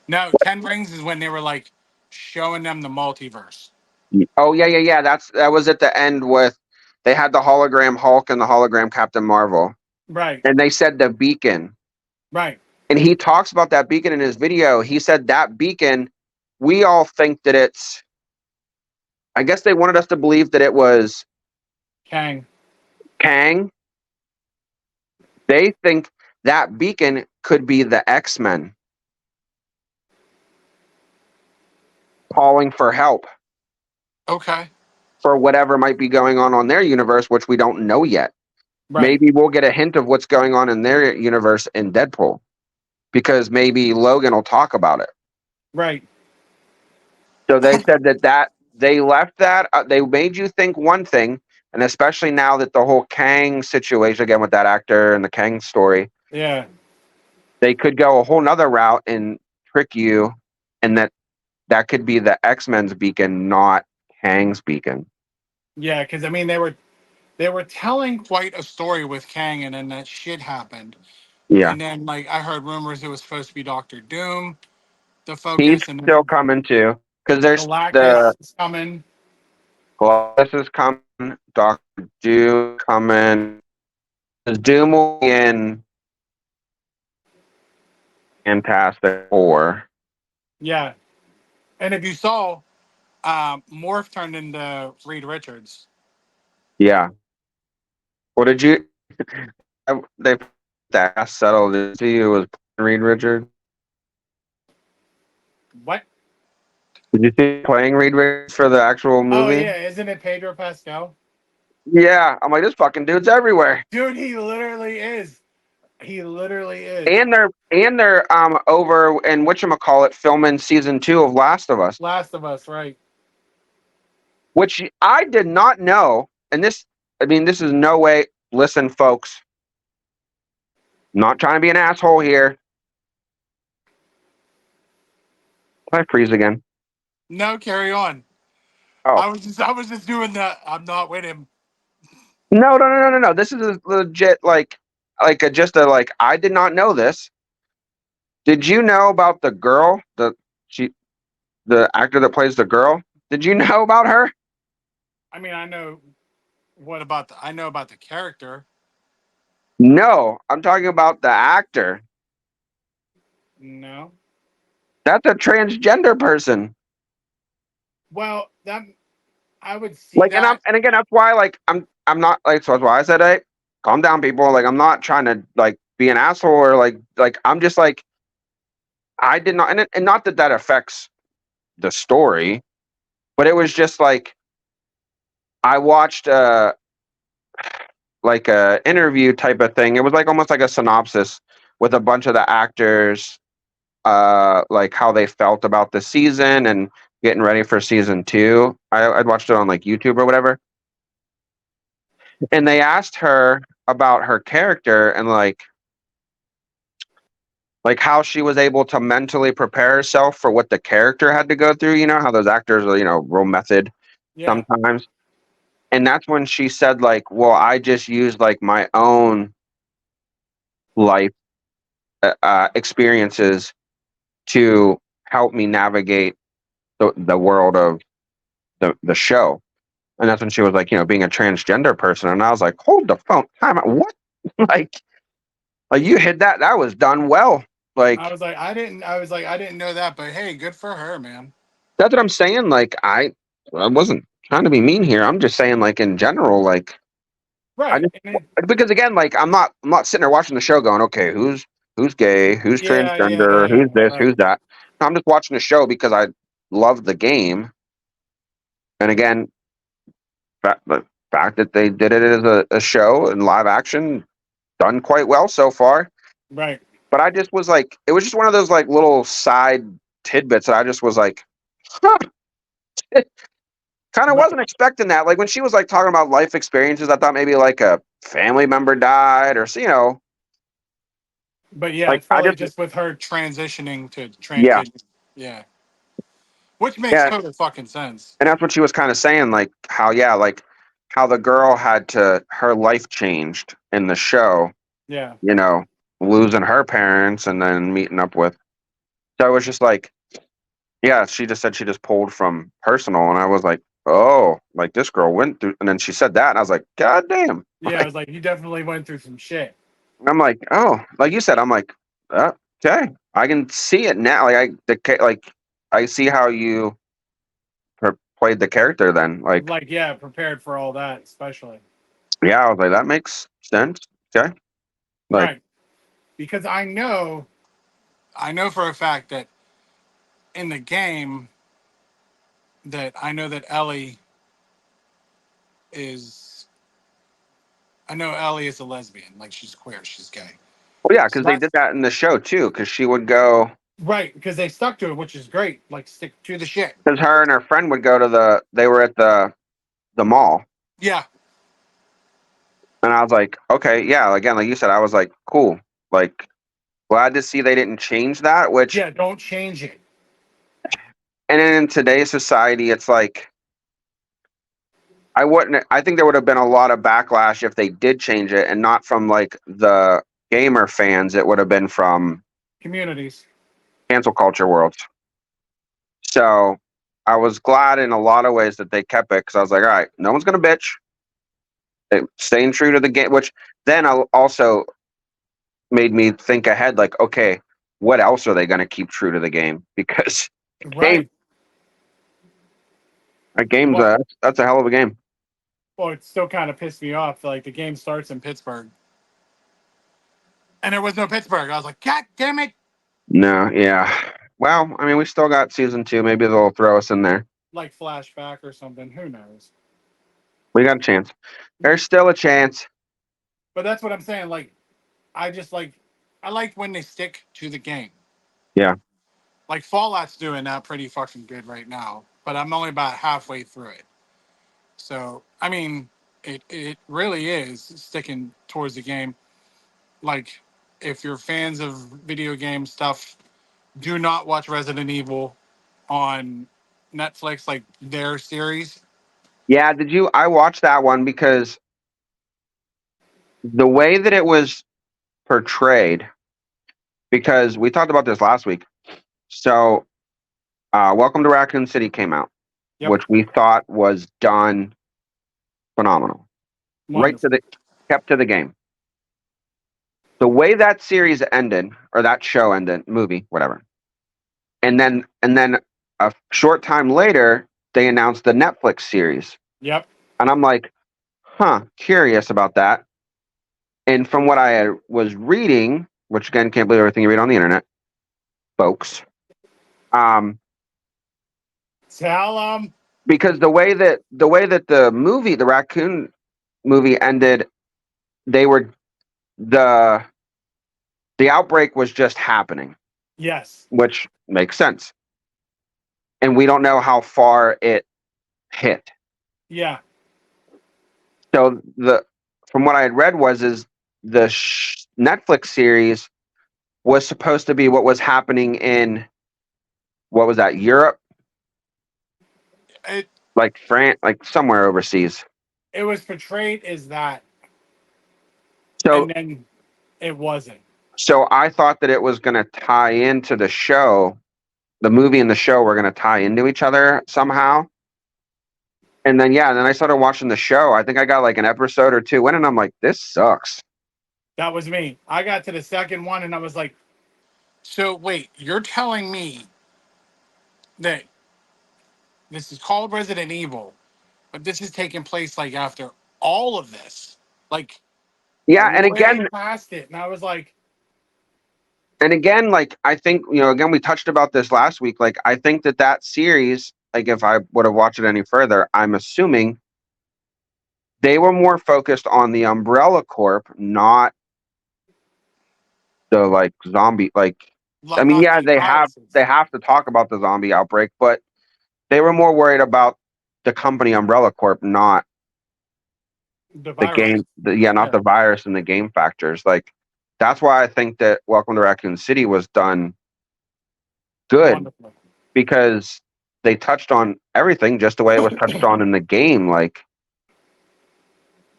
No, Ten Rings is when they were like showing them the multiverse. Oh yeah. That was at the end with they had the hologram Hulk and the hologram Captain Marvel. Right. And they said the beacon. Right. And he talks about that beacon in his video. He said that beacon, we all think that it's, I guess they wanted us to believe that it was Kang. Kang. They think that beacon could be the X-Men calling for help Okay. for whatever might be going on their universe, which we don't know yet. Right. Maybe we'll get a hint of what's going on in their universe in Deadpool because maybe Logan will talk about it. Right. So they said that they left that they made you think one thing, and especially now that the whole Kang situation again with that actor and the Kang story, Yeah. they could go a whole nother route and trick you, and that could be the X-Men's beacon, not Kang's beacon. Yeah. Because I mean, they were telling quite a story with Kang, and then that shit happened. Yeah, And then like I heard rumors it was supposed to be Doctor Doom, the he's focus, and still then coming too because there's the Galactus is coming. Colossus is coming, Doctor Doom coming. 'Cause Doom will be in Fantastic Four. Yeah. And if you saw, Morph turned into Reed Richards. Yeah. What did you? They that settled. Did you see it was Reed Richards? What? Did you see playing Reed Richards for the actual Oh movie? yeah, isn't it Pedro Pascal? Yeah, I'm like this fucking dude's everywhere. Dude, he literally is. He literally is. And they're over in whatchamacallit filming season 2 of Last of Us, Last of Us, right? which I did not know. And this, I mean, this is no way. Listen, folks, not trying to be an asshole here. Can I freeze again? No, carry on. Oh I was just doing that. I'm not with him. no. This is a legit like a just a like I did not know this. Did you know about the girl, she the actor that plays the girl? Did you know about her? I mean, I know I know about the character. No, I'm talking about the actor. No. That's a transgender person. Well, that I would see Like, and I'm that. and again, that's why I'm not like so that's why I said, hey, calm down, people. Like, I'm not trying to like be an asshole or like I'm just like I did not, and not that that affects the story, but it was just like I watched like a interview type of thing. It was like almost like a synopsis with a bunch of the actors, like how they felt about the season and getting ready for season 2. I'd watched it on like YouTube or whatever, and they asked her about her character and like how she was able to mentally prepare herself for what the character had to go through. You know how those actors are, real method Yeah. sometimes. And that's when she said, like, well, I just used like my own life experiences to help me navigate the world of the show. And that's when she was like, being a transgender person. And I was like, hold the phone. Time out. What? like, like you hit that. That was done well. Like, I was like, I didn't know that, but hey, good for her, man. that's what I'm saying. Like, I wasn't trying to be mean here. I'm just saying, like, in general, like, I Right. just, And because again, like, I'm not sitting there watching the show going, okay, who's gay, who's yeah, yeah, transgender, yeah. who's this, Right. who's that. I'm just watching the show because I love the game. And again, the fact that they did it as a show and live action done quite well so far. Right. But I just was like, it was just one of those like little side tidbits that I just was like, huh, kind of But wasn't expecting that. Like when she was like talking about life experiences, I thought maybe like a family member died or but yeah, like it's I probably just just with her transitioning to yeah transition. Yeah. Which makes yeah, total fucking sense. and that's what she was kind of saying, like how like how the girl had to her life changed in the show, Yeah. you know, losing her parents and then meeting up with. So it was just like yeah, she just said she just pulled from personal, and I was like, oh, like this girl went through, and then she said that, and I was like, god damn. Yeah, I Like was like, you definitely went through some shit. I'm like, oh, like you said, I'm like, okay, I can see it now. Like I see how you played the character. Then, like, Like, yeah, prepared for all that, especially. yeah, I was like, that makes sense. Okay, like, Right. Because I know for a fact that in the game that I know that Ellie is I know Ellie is a lesbian, like she's queer, she's gay. Well, yeah, So because they did that's that in the show too. Because she would go, right, because they stuck to it, which is great. Like stick to the shit. because her and her friend would go to they were at the mall, Yeah, and I was like, okay, yeah. Again, like you said, I was like, cool. Like, glad to see they didn't change that. Which, yeah. Don't change it. and in today's society, it's like I wouldn't. I think there would have been a lot of backlash if they did change it, and not from like the gamer fans. It would have been from Communities. cancel culture worlds. So I was glad in a lot of ways that they kept it because I was like, all right, no one's gonna bitch. Staying true to the game, which then also made me think ahead. Like, okay, what else are they gonna keep true to the game? Because game, Right. a game's Well, that's a hell of a game. well, it still kind of pissed me off. Like the game starts in Pittsburgh, and there was no Pittsburgh. I was like, God damn it! No, yeah. Well, I mean, we still got season 2. Maybe they'll throw us in there. Like flashback or something. Who knows? We got a chance. There's still a chance. But that's what I'm saying. Like, I just like, I like when they stick to the game. Yeah. Like Fallout's doing that pretty fucking good right now, but I'm only about halfway through it. So I mean, it really is sticking towards the game. Like, if you're fans of video game stuff, do not watch Resident Evil on Netflix, like their series. Yeah, did you? I watched that one because the way that it was portrayed, because we talked about this last week. So, Welcome to Raccoon City came out, Yep, which we thought was done phenomenal. Right to wonderful. the kept to the game. The way that series ended, or that show ended, movie, whatever. And then a short time later, they announced the Netflix series. Yep, And I'm like, huh, curious about that. And from what was reading, which again, can't believe everything you read on the internet, folks. Um, tell them. because the way that the movie, the raccoon movie ended, they were the the outbreak was just happening, Yes, which makes sense. And we don't know how far it hit. yeah, So the from what I had read was is the Netflix series was supposed to be what was happening in what was that, Europe, it like France, like somewhere overseas. it was portrayed as that, So and then it wasn't. so I thought that it was going to tie into the show. The movie and the show were going to tie into each other somehow. And then I started watching the show. I think I got like an episode or two in, and I'm like, this sucks. That was me. I got to the second one, and I was like, so wait, you're telling me that this is called Resident Evil, but this is taking place like after all of this, like Yeah, way past it. And I was like, and again, like I think again we touched about this last week. Like I think that series, like if I would have watched it any further, I'm assuming they were more focused on the Umbrella Corp, not the like zombie. Like I mean, not yeah, the they viruses, have to talk about the zombie outbreak, but they were more worried about the company Umbrella Corp, not the the virus. game. Yeah, not Yeah, the virus and the game factors. Like that's why I think that Welcome to Raccoon City was done good wonderful. because they touched on everything just the way it was touched on in the game. Like,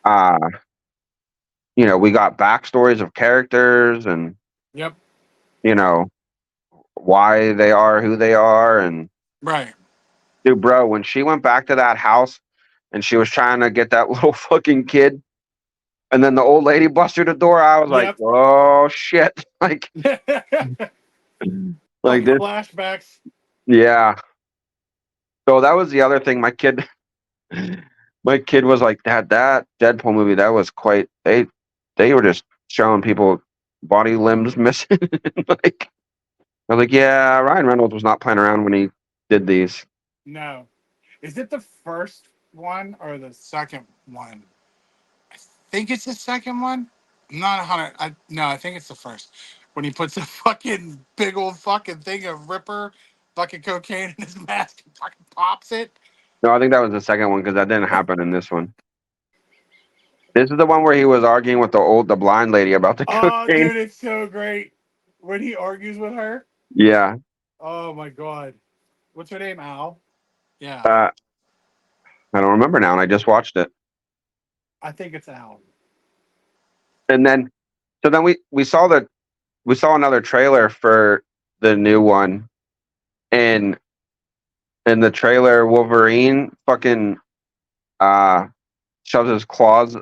uh, we got backstories of characters and Yep, you know why they are who they are. And right. dude, bro, when she went back to that house and she was trying to get that little fucking kid, and then the old lady busted the door, I was like, Yep. oh shit, like Fucking this, flashbacks. yeah. So that was the other thing. My kid was like, Dad, that Deadpool movie, that was quite. They were just showing people body limbs missing. Like I was like, yeah, Ryan Reynolds was not playing around when he did these. No, is it the first one or the second one? I think it's the second one. I'm not 100. No, I think it's the first. When he puts a fucking big old fucking thing of Ripper fucking cocaine in his mask and fucking pops it. No, I think that was the second one because that didn't happen in this one. This is the one where he was arguing with the blind lady about the Oh, cocaine. dude, it's so great when he argues with her. Yeah. Oh my god, what's her name? Al. Yeah, Uh, I don't remember now, and I just watched it. I think it's Al. And then, so then we saw another trailer for the new one, and in the trailer, Wolverine fucking uh shoves his claws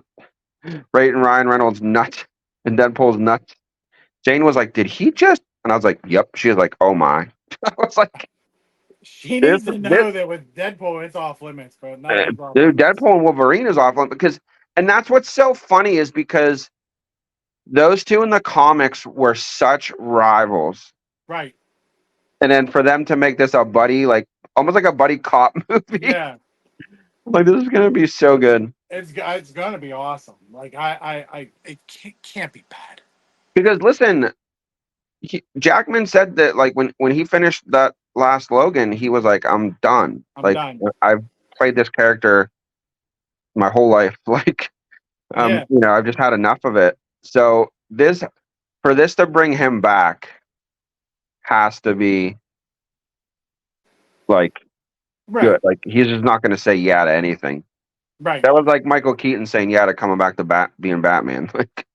right in Ryan Reynolds' nuts and Deadpool's nuts. Jane was like, "Did he just?" And I was like, "Yep." She was like, "Oh my." I was like, She "This, needs to this, know that with Deadpool, it's off limits, bro. Nothing's off dude, limits. Deadpool and Wolverine is awful because, and that's what's so funny is because those two in the comics were such rivals, Right. and then for them to make this a buddy, like almost like a buddy cop movie, Yeah. like this is gonna be so good. It's gonna be awesome. Like it can't be bad. Because listen, Jackman said that like when he finished that last Logan, he was like, "I'm done. I'm Like done. I've played this character my whole life. Like Yeah. I've just had enough of it." So this for this to bring him back has to be like good. Right. Like he's just not going to say yeah to anything. Right. That was like Michael Keaton saying yeah to coming back to being Batman. Like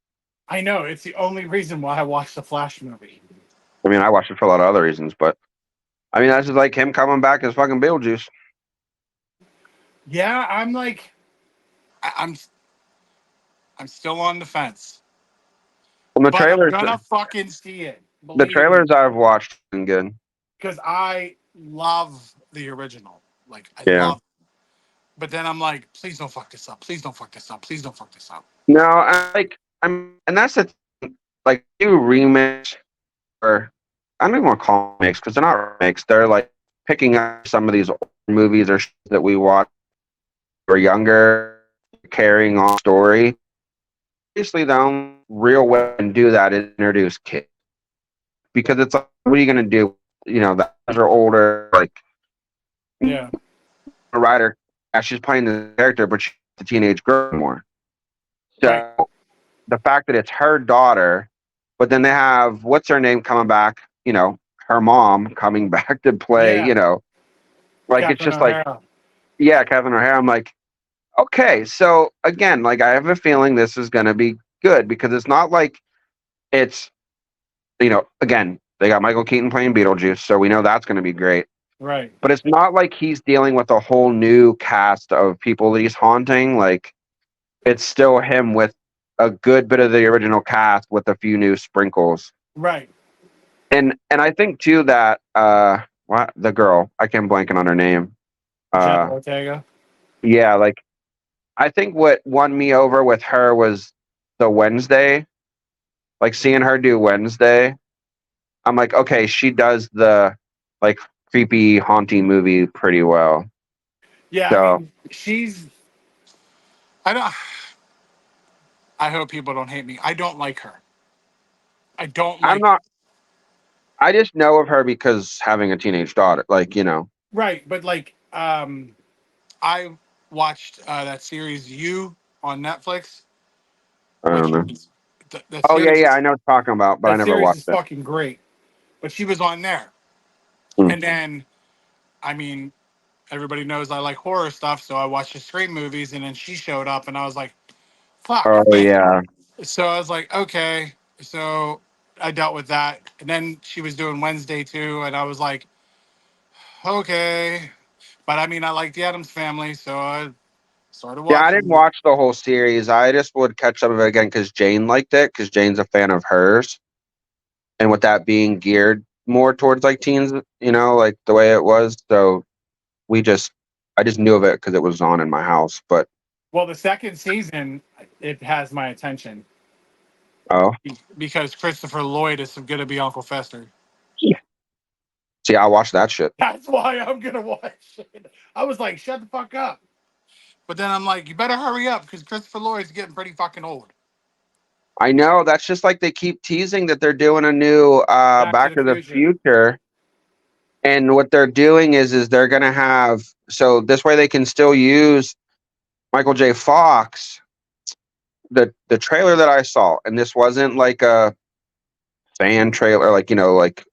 I know. It's the only reason why I watched the Flash movie. I mean, I watched it for a lot of other reasons, but I mean that's just like him coming back as fucking Beetlejuice. Yeah, I'm like, I'm I'm still on the fence, Well, but I'm gonna fucking see it. the Believe me, trailers I've watched have been good. because I love the original. Like I Yeah. love. But then I'm like, please don't fuck this up. Please don't fuck this up. Please don't fuck this up. No, and that's the thing, like new remakes or I don't even want to call them remakes because they're not remakes. They're like picking up some of these old movies or that we watched when we were younger, carrying on story. Obviously, the only real way to do that is introduce kids because it's like, what are you going to do? The guys are older. Like Yeah. a writer, yeah, she's playing the character, but she's the teenage girl more. Right. So the fact that it's her daughter, but then they have what's her name coming back, her mom coming back to play, Yeah. like it's Catherine just like, O'Hara. yeah, Kevin O'Hara. I'm like, okay, so again, like I have a feeling this is gonna be good because it's not like it's, again, they got Michael Keaton playing Beetlejuice, so we know that's gonna be great. Right. But it's not like he's dealing with a whole new cast of people that he's haunting. Like it's still him with a good bit of the original cast with a few new sprinkles. Right. And I think too that what the girl, I can't blanking on her name. Jenna Uh Ortega. yeah, like I think what won me over with her was the Wednesday, like seeing her do Wednesday. I'm like, okay, she does the like creepy haunting movie pretty well. Yeah, I So mean, she's. I don't. I hope people don't hate me. I don't like her. I don't I'm like. not I just know of her because having a teenage daughter, like, Right, but like, I watched that series You on Netflix, I don't which know. is that Oh yeah, series yeah, I is know what you're talking about, but I never watched it. fucking great. But she was on there, Hmm. and then I mean, everybody knows I like horror stuff, so I watched the Scream movies, and then she showed up, and I was like, fuck. Oh yeah. So I was like, okay. So I dealt with that. And then she was doing Wednesday too. And I was like, okay. But I mean, I like the Adams family. So I started Yeah, I didn't watching it. watch the whole series. I just would catch some of it again because Jane liked it, because Jane's a fan of hers. And with that being geared more towards like teens, like the way it was. So I just knew of it because it was on in my house. But Well, the second season, it has my attention oh, because Christopher Lloyd is going to be Uncle Fester. see, I watched that shit. That's why I'm going to watch it. I was like, shut the fuck up. But then I'm like, you better hurry up because Christopher Lloyd's getting pretty fucking old. I know that's just like they keep teasing that they're doing a new Back to Back the to the Future. Future, and what they're doing is they're gonna have so this way they can still use Michael J. Fox. The trailer that I saw, and this wasn't like a fan trailer, like like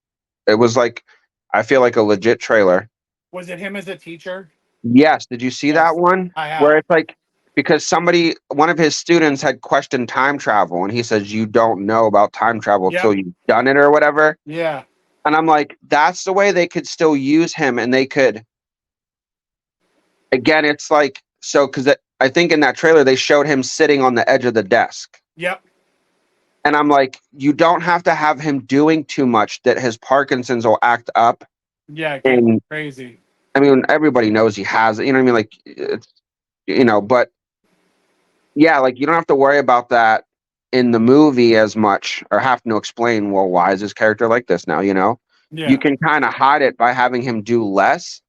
it was like I feel like a legit trailer. Was it him as a teacher? Yes, did you see that Yes, one I where have. it's like because one of his students had questioned time travel, and he says you don't know about time travel till Yep. you've done it or whatever. Yeah. And I'm like, that's the way they could still use him, and they could again. It's like so because I think in that trailer they showed him sitting on the edge of the desk, Yep. and I'm like, you don't have to have him doing too much that his Parkinson's will act up. Yeah. Get And crazy. I mean, everybody knows he has it. You know what I mean? Like it's but yeah, like you don't have to worry about that in the movie as much or having to explain, well, why is this character like this now? You Yeah. can kind of hide it by having him do less.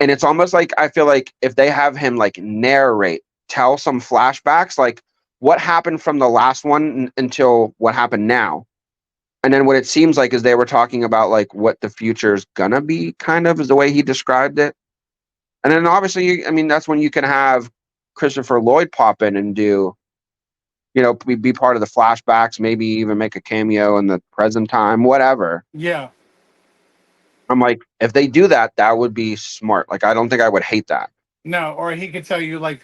And it's almost like I feel like if they have him like narrate, tell some flashbacks, like what happened from the last one until what happened now. And then what it seems like is they were talking about like what the future's gonna be, kind of is the way he described it. And then obviously, I mean, that's when you can have Christopher Lloyd pop in and do, be part of the flashbacks, maybe even make a cameo in the present time, whatever. Yeah. I'm like, if they do that, that would be smart. Like, I don't think I would hate that. No, or he could tell you like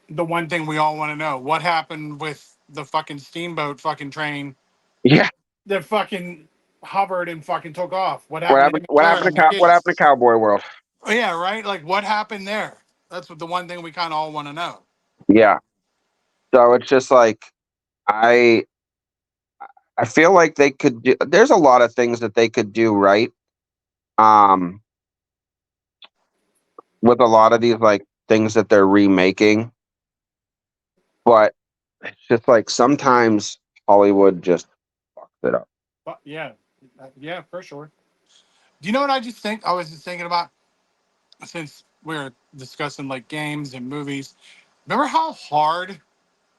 the one thing we all want to know: what happened with the fucking steamboat fucking train Yeah. that fucking hovered and fucking took off? What What happened to happened? him and What Claire happened to and the kids? Cowboy World? Oh, yeah, right. Like what happened there? That's what the one thing we kind of all want to know. Yeah. So it's just like I I feel like they could do. There's a lot of things that they could do right. Um, with a lot of these like things that they're remaking, but it's just like sometimes Hollywood just fucks it up. But yeah, yeah, for sure. Do you know what I just think? I was just thinking about since we're discussing like games and movies. Remember how hard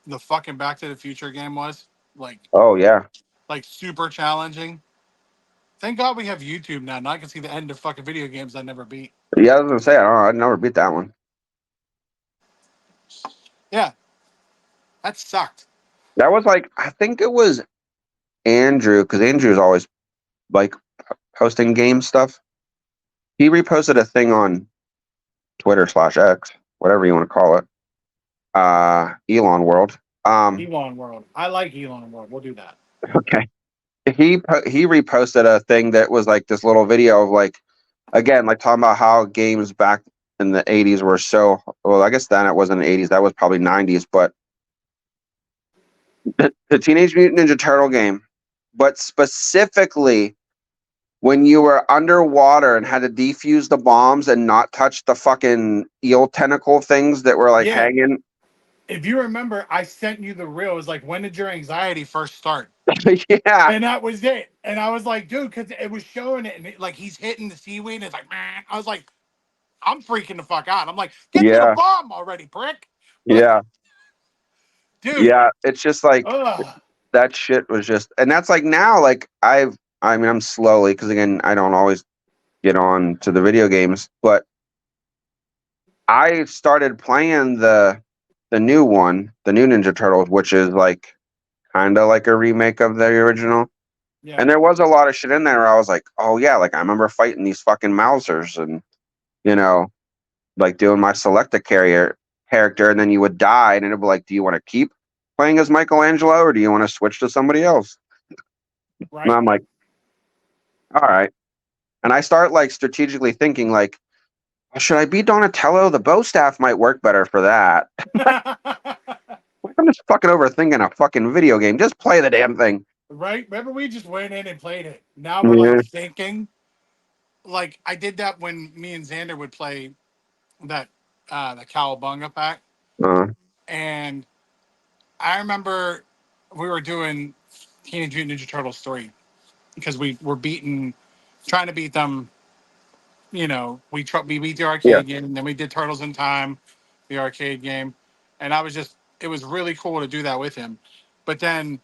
the fucking Back to the Future game was? Like, Oh yeah, like super challenging. Thank God we have YouTube now. Now I can see the end of fucking video games I never beat. yeah. I was gonna say I don't know, I'd never beat that one. Yeah, that sucked. That was like I think it was Andrew because Andrew's always like posting game stuff. He reposted a thing on Twitter/X, whatever you want to call it. Elon World. Elon World. I like Elon World. We'll do that. Okay. He reposted a thing that was like this little video of like again like talking about how games back in the 80s were so well. I guess then it wasn't the 80s. That was probably 90s. But the Teenage Mutant Ninja Turtle game, but specifically when you were underwater and had to defuse the bombs and not touch the fucking eel tentacle things that were like Yeah. hanging. If you remember, I sent you the reel. It was like, when did your anxiety first start? Yeah, And that was it. And I was like, dude, because it was showing it, and like he's hitting the seaweed, and it's like, man. I was like, I'm freaking the fuck out. I'm like, get to the yeah, bomb already, prick. Like, yeah, dude, yeah. It's just like ugh. that shit was just, and that's like now, like I mean, I'm slowly because again, I don't always get on to the video games, but I started playing the new one, the new Ninja Turtles, which is like kind of like a remake of the original. Yeah, And there was a lot of shit in there where I was like, oh yeah, like I remember fighting these fucking Mousers and you know, like doing my select a carrier character, and then you would die, and it'd be like, do you want to keep playing as Michelangelo or do you want to switch to somebody else? And right. I'm like, all right. And I start like strategically thinking like, well, should I be Donatello? The bow staff might work better for that. Like, I'm just fucking overthinking a fucking video game. Just play the damn thing. Right? Remember, we just went in and played it. Now we're like Yeah. thinking. Like I did that when me and Xander would play that the Cowabunga pack, Uh, and I remember we were doing Teenage Mutant Ninja Turtles 3 because we were trying to beat them. We beat the yeah. arcade game, and then we did Turtles in Time. the arcade game, and I was just it was really cool to do that with him. But then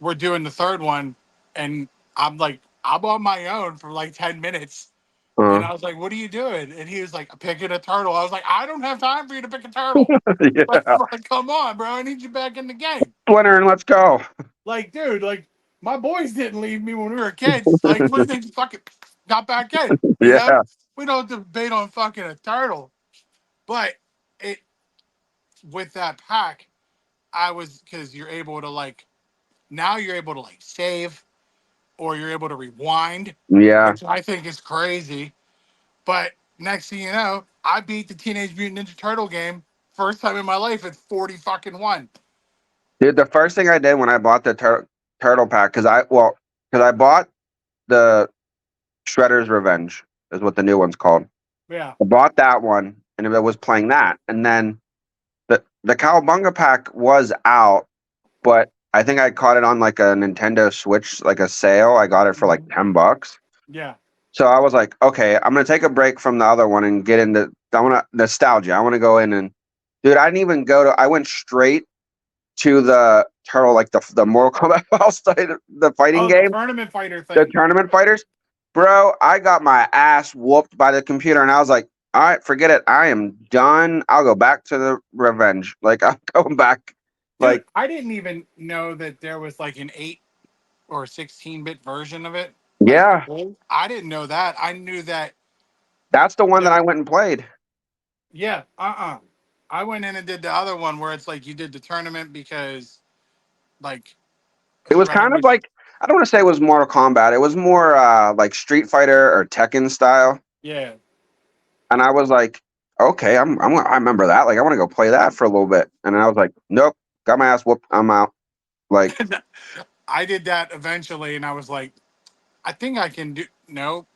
we're doing the third one, and I'm on my own for like 10 minutes, and Uh, I was like, "What are you doing?" And he was like, "Picking a turtle." I was like, "I don't have time for you to pick a turtle. yeah. Like, come on, bro. I need you back in the game." Splinter and let's go. Like, dude, like my boys didn't leave me when we were kids. Like, when they fucking got back in, Yeah. we don't debate on fucking a turtle. But it with that pack, I was because you're able to like now you're able to like save or you're able to rewind, Yeah. which I think is crazy. But next thing you know, I beat the Teenage Mutant Ninja Turtle game first time in my life at 40 fucking one. Dude, the first thing I did when I bought the turtle pack, because I bought the Shredder's Revenge, is what the new one's called. Yeah. I bought that one, and it was playing that, and then the Cowabunga pack was out, but I think I caught it on like a Nintendo Switch, like a sale. I got it for like $10. Yeah. So I was like, okay, I'm gonna take a break from the other one and get into. I want to nostalgia. I want to go in and, dude, I didn't even go to. I went straight to the turtle, like the Mortal Kombat house, the fighting Oh, the game, tournament fighter the thing. tournament fighters. Bro, I got my ass whooped by the computer, and I was like, all right, forget it. I am done. I'll go back to the revenge. Like, I'm going back. Dude, Like, I didn't even know that there was like an 8 or 16-bit version of it. Like, yeah, I didn't know that. I knew that, that's the one that that I went and played. yeah, I went in and did the other one where it's like you did the tournament because like It was Shredder kind of was, like, I don't want to say it was Mortal Kombat. It was more like Street Fighter or Tekken style. yeah. And I was like, okay, I remember that. Like, I want to go play that for a little bit. And then I was like, nope, got my ass whooped. I'm out. Like, I did that eventually and I was like, I think I can do, no,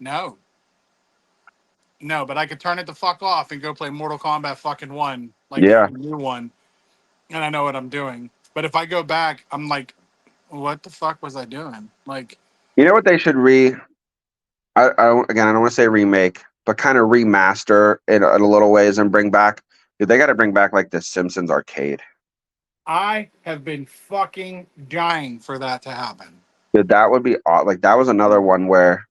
no, no, but I could turn it the fuck off and go play Mortal Kombat fucking 1, like yeah. the new one, and I know what I'm doing. But if I go back, I'm like, what the fuck was I doing? Like, You know what they should again, I don't want to say remake, but kind of remaster in a little ways and bring back. Dude, they got to bring back like the Simpsons arcade. I have been fucking dying for that to happen. Dude, that would be like that was another one where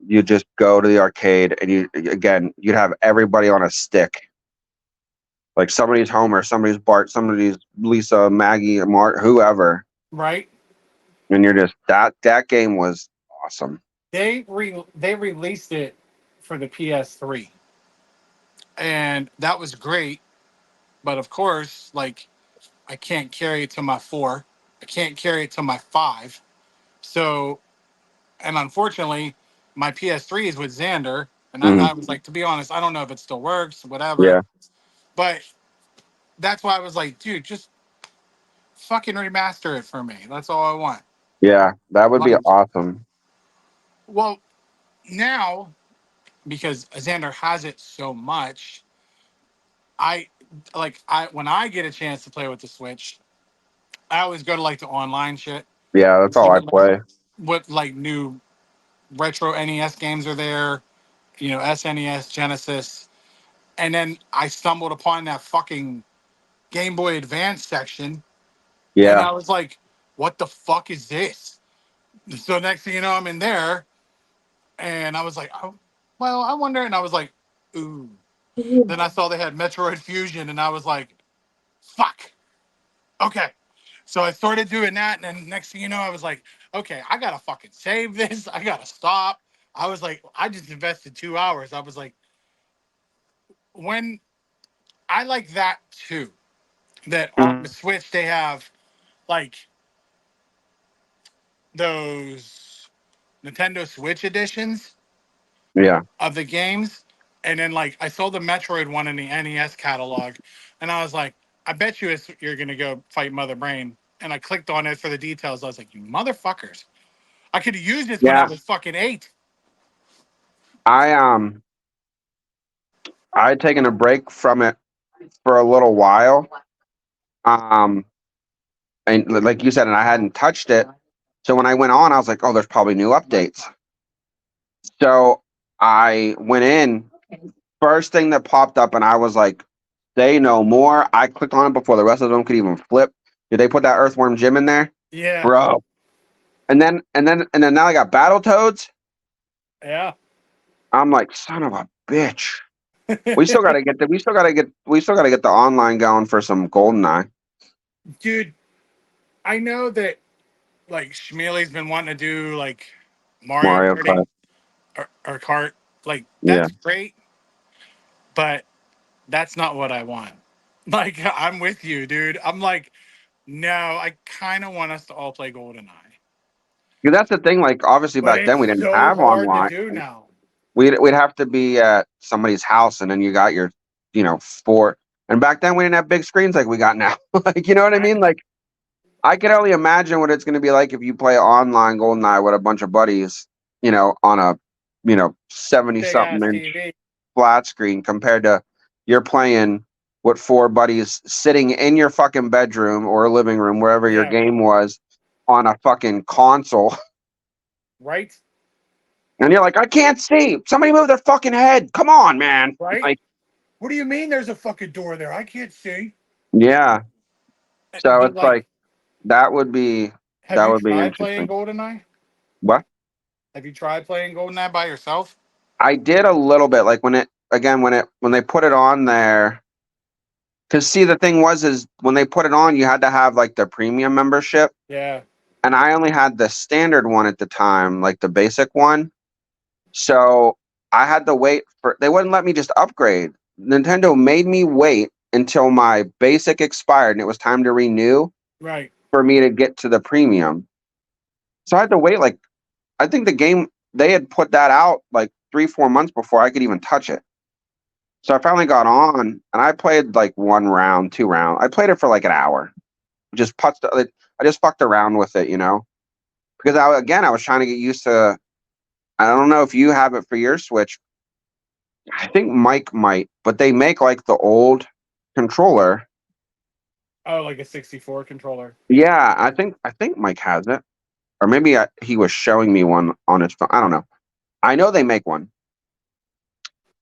you just go to the arcade and you'd have everybody on a stick. Like somebody's Homer, somebody's Bart, somebody's Lisa, Maggie, Mark, whoever. Right? And you're just that game was awesome. They released it for the PS3, and that was great. But of course, like I can't carry it to my 4. I can't carry it to my 5. So, and unfortunately, my PS3 is with Xander, and Hmm. I was like, to be honest, I don't know if it still works, whatever. Yeah, But that's why I was like, dude, just fucking remaster it for me. That's all I want. yeah, that would be Like, awesome. well, now because Xander has it so much, I I when I get a chance to play with the Switch, I always go to like the online shit Yeah, and that's see all I play. what like new retro NES games are there, SNES, Genesis, and then I stumbled upon that fucking Game Boy Advance section, and Yeah, I was like, "What the fuck is this?" So next thing you know, I'm in there, and I was like, "Oh, well, I wonder," and I was like, "Ooh." Then I saw they had Metroid Fusion, and I was like, "Fuck." Okay. So I started doing that, and then next thing you know, I was like, okay, I gotta fucking save this. I gotta stop. I was like, I just invested 2 hours. I was like, when I like that too, that on the Switch they have like those Nintendo Switch editions yeah, of the games. And then like I saw the Metroid one in the NES catalog, and I was like, I bet you you're gonna go fight Mother Brain. And I clicked on it for the details. I was like, you motherfuckers. I could have used this when I yeah. was fucking 8. I I'd taken a break from it for a little while. Um, and like you said, and I hadn't touched it. So when I went on, I was like, oh, there's probably new updates. So I went in First thing that popped up, and I was like, "Say no more." I clicked on it before the rest of them could even flip. Did they put that Earthworm Jim in there, Yeah. bro? And then now I got Battletoads. Yeah. I'm like, son of a bitch. We still gotta get the online going for some GoldenEye. Dude, I know that like Schmeely's been wanting to do like Mario Mario Kart. Karting or kart. Like Yeah. that's great, but that's not what I want. Like I'm with you, dude. I'm like, no, I kind of want us to all play GoldenEye, 'Cause that's the thing. Like, obviously but back it's then we didn't so have hard to online. do now. We'd have to be at somebody's house, and then you got your, four. And back then we didn't have big screens like we got now. Like, you know what I mean? Like, I can only imagine what it's going to be like if you play online GoldenEye with a bunch of buddies, on a, 70 Big something ass inch TV. flat screen compared to you're playing with four buddies sitting in your fucking bedroom or living room, wherever your Yeah, game was, on a fucking console. right, And you're like, I can't see. Somebody move their fucking head. Come on, man. right. Like, What do you mean? There's a fucking door there. I can't see. yeah. So But it's like, like that would be have that you would be tried playing interesting. GoldenEye? What? Have you tried playing GoldenEye by yourself? I did a little bit, like when they put it on there. Because see, the thing was is when they put it on, you had to have like the premium membership, Yeah. and I only had the standard one at the time, like the basic one. So I had to wait for. They wouldn't let me just upgrade. Nintendo made me wait until my basic expired and it was time to renew Right. for me to get to the premium. So I had to wait like I think the game they had put that out like 3 4 months before I could even touch it. So I finally got on and I played like one round, 2 rounds. I played it for like an hour. Just putzed, I just fucked around with it, because I was trying to get used to. I don't know if you have it for your Switch. I think Mike might, but they make like the old controller. Oh, like a 64 controller. Yeah, I think Mike has it, or maybe he was showing me one on his phone. I don't know. I know they make one.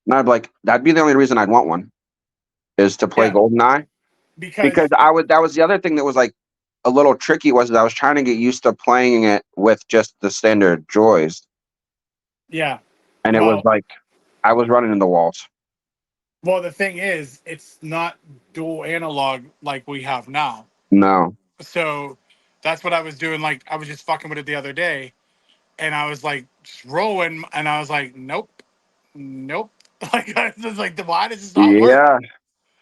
And I'd like that'd be the only reason I'd want one is to play Yeah, GoldenEye because because I would. That was the other thing that was like a little tricky was that I was trying to get used to playing it with just the standard joys, yeah. and it was Well, like I was running into walls. well, the thing is, it's not dual analog like we have now. No. So that's what I was doing. Like I was just fucking with it the other day, and I was like just rolling, and I was like, nope, nope. Like I was just like, why does this not work? Yeah, it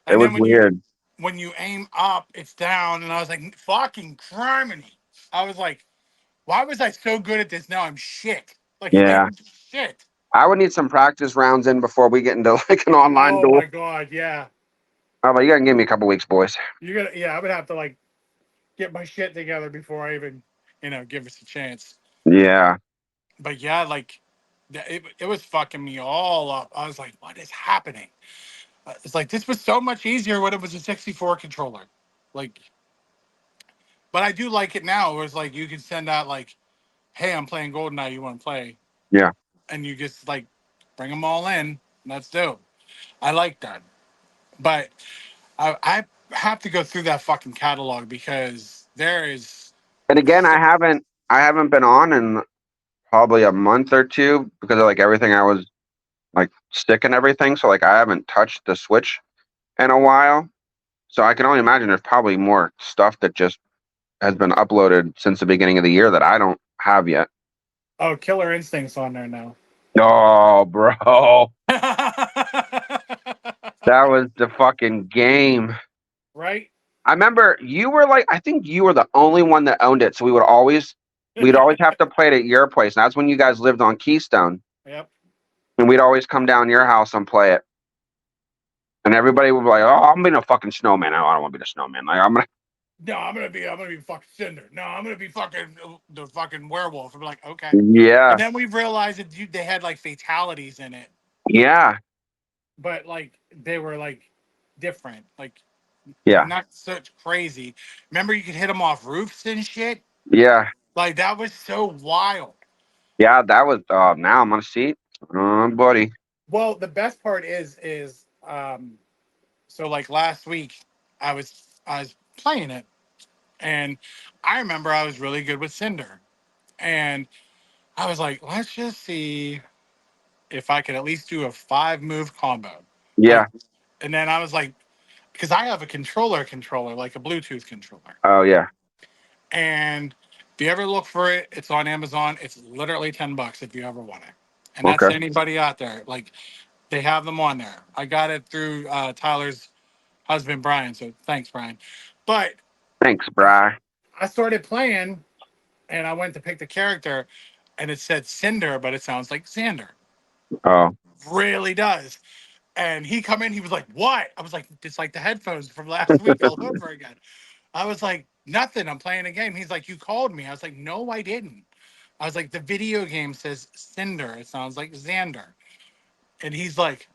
And was then weird. when you aim up, it's down, and I was like, fucking criminy. I was like, why was I so good at this? Now I'm shit. Like Yeah, I'm shit. I would need some practice rounds in before we get into like an online Oh duel. my god, yeah. Oh, but you gotta give me a couple weeks, boys. You gotta, yeah. I would have to like get my shit together before I even, give us a chance. Yeah, But yeah, like it was fucking me all up. I was like, what is happening? It's like this was so much easier when it was a 64 controller. Like, but I do like it now. Where it's like you can send out like, hey, I'm playing GoldenEye. You want to play? yeah. And you just like bring them all in. That's dope. I like that. But I have to go through that fucking catalog because there is. And again, I haven't been on in probably a month or two because of like everything I was like sick and everything. So like I haven't touched the Switch in a while. So I can only imagine there's probably more stuff that just has been uploaded since the beginning of the year that I don't have yet. Oh, Killer Instinct's on there now. Oh, bro. That was the fucking game. Right? I remember you were like, I think you were the only one that owned it. So we'd always have to play it at your place. And that's when you guys lived on Keystone. Yep. And we'd always come down to your house and play it. And everybody would be like, oh, I'm being a fucking snowman. I don't want to be the snowman. Like, No, I'm gonna be fucking Cinder. No, I'm gonna be fucking the fucking werewolf. I'm like, okay. And yeah, then we realized that they had like fatalities in it, yeah, but like they were like different, like yeah, not such crazy. Remember, you could hit them off roofs and shit. yeah, Like that was so wild. yeah. That was, now I'm on a seat. Oh, buddy. Well, the best part is so like last week I was playing it, and I remember I was really good with Cinder, and I was like, let's just see if I could at least do a 5 move combo. Like, Yeah. and then I was like, because I have a controller, like a Bluetooth controller. Oh yeah. And if you ever look for it, it's on Amazon. It's literally $10 if you ever want it. And that's Okay. to anybody out there. Like they have them on there. I got it through Tyler's husband, Brian. So thanks, Brian. But Thanks, Bry. I started playing and I went to pick the character and it said Cinder, but it sounds like Xander. Oh, Really does. And he come in, he was like, "What?" I was like, "It's like the headphones from last week all over again." I was like, "Nothing. I'm playing a game." He's like, "You called me." I was like, "No, I didn't." I was like, "The video game says Cinder. It sounds like Xander." And he's like,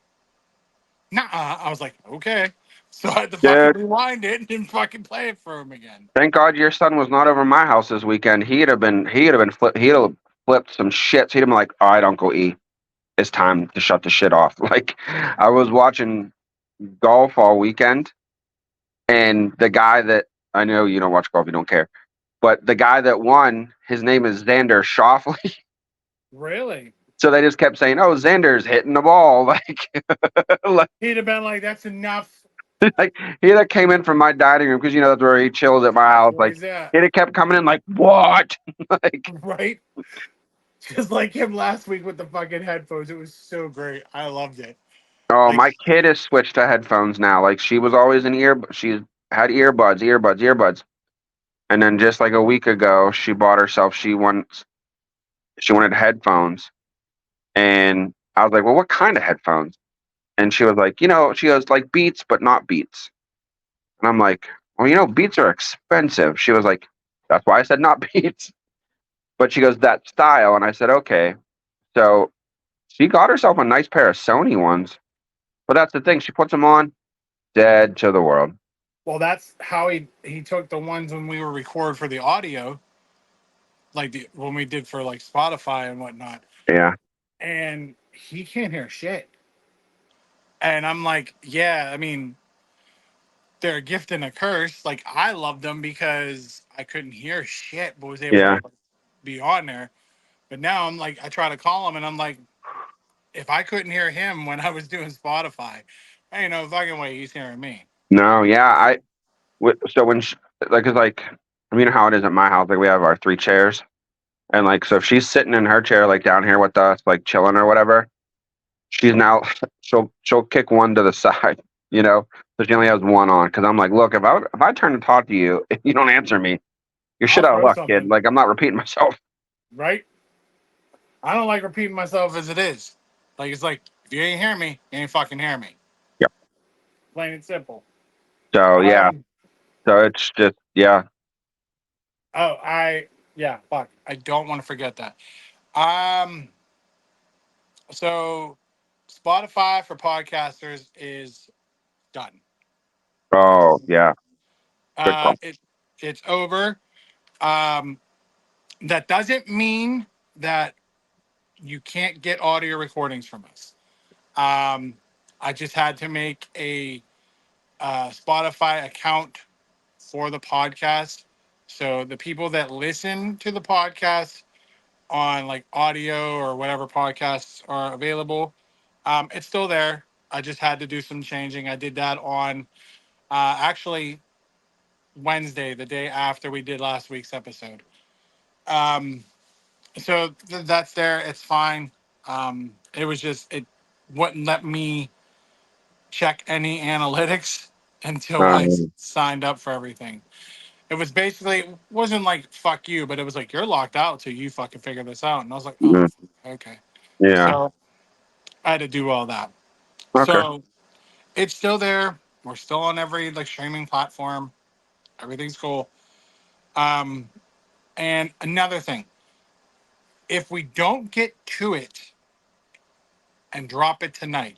"Nah." I was like, "Okay." So I had to fucking dude. rewind it and fucking play it for him again. Thank God your son was not over my house this weekend. He'd have flipped some shits. He'd have been like, all right, Uncle E, it's time to shut the shit off. Like I was watching golf all weekend, and the guy that I know you don't watch golf, you don't care, but the guy that won, his name is Xander Schauffele. Really? So they just kept saying, "Oh, Xander's hitting the ball." Like, He'd have been like, "That's enough." like he that came in from my dining room because that's where he chills at my That's house. where Like he's at, he'd have kept coming in like, "What?" Like, right? Just like him last week with the fucking headphones. It was so great. I loved it. oh, Like, my kid has switched to headphones now. Like she was always in she's had earbuds, and then just like a week ago, she bought herself. She wanted headphones, and I was like, "Well, what kind of headphones?" And she was like, she goes like Beats, but not Beats. And I'm like, "Well, Beats are expensive." She was like, "That's why I said not Beats." But she goes, "That style," and I said, "Okay." So she got herself a nice pair of Sony ones. But that's the thing. She puts them on, dead to the world. well, that's how he took the ones when we were record for the audio, like when we did for like Spotify and whatnot, Yeah, and he can't hear shit. And I'm like, yeah, I mean, they're a gift and a curse. Like I loved them because I couldn't hear shit, but was able yeah. to be on there. But now I'm like, I try to call him, and I'm like, if I couldn't hear him when I was doing Spotify, ain't no fucking way he's hearing me. No, yeah. So when like it's like how it is at my house. Like we have our 3 chairs, and like so if she's sitting in her chair like down here with us, like chilling or whatever, she's now she'll kick one to the side, so she only has one on. Because I'm like, look, if I turn to talk to you, if you don't answer me, you're I'll shit out of throw luck, kid. something, Like I'm not repeating myself. right? I don't like repeating myself as it is. Like it's like if you ain't hear me, you ain't fucking hear me. Yep. Plain and simple. So yeah. Um. So it's just yeah. Oh, yeah. Fuck. I don't want to forget that. Um. So, Spotify for podcasters is done. Oh yeah. Good call. It's over. Um. That doesn't mean that you can't get audio recordings from us. Um. I just had to make a Spotify account for the podcast. So the people that listen to the podcast on like audio or whatever podcasts are available, it's still there. I just had to do some changing. I did that on actually Wednesday, the day after we did last week's episode. Um, so that's there. It's fine. It was just it wouldn't let me check any analytics until I Um, signed up for everything. It was basically it wasn't like fuck you, but it was like you're locked out till you fucking figure this out. And I was like, oh, mhm. okay. Yeah. So I had to do all that. Okay. So it's still there. We're still on every like streaming platform. Everything's cool. Um, and another thing, if we don't get to it and drop it tonight,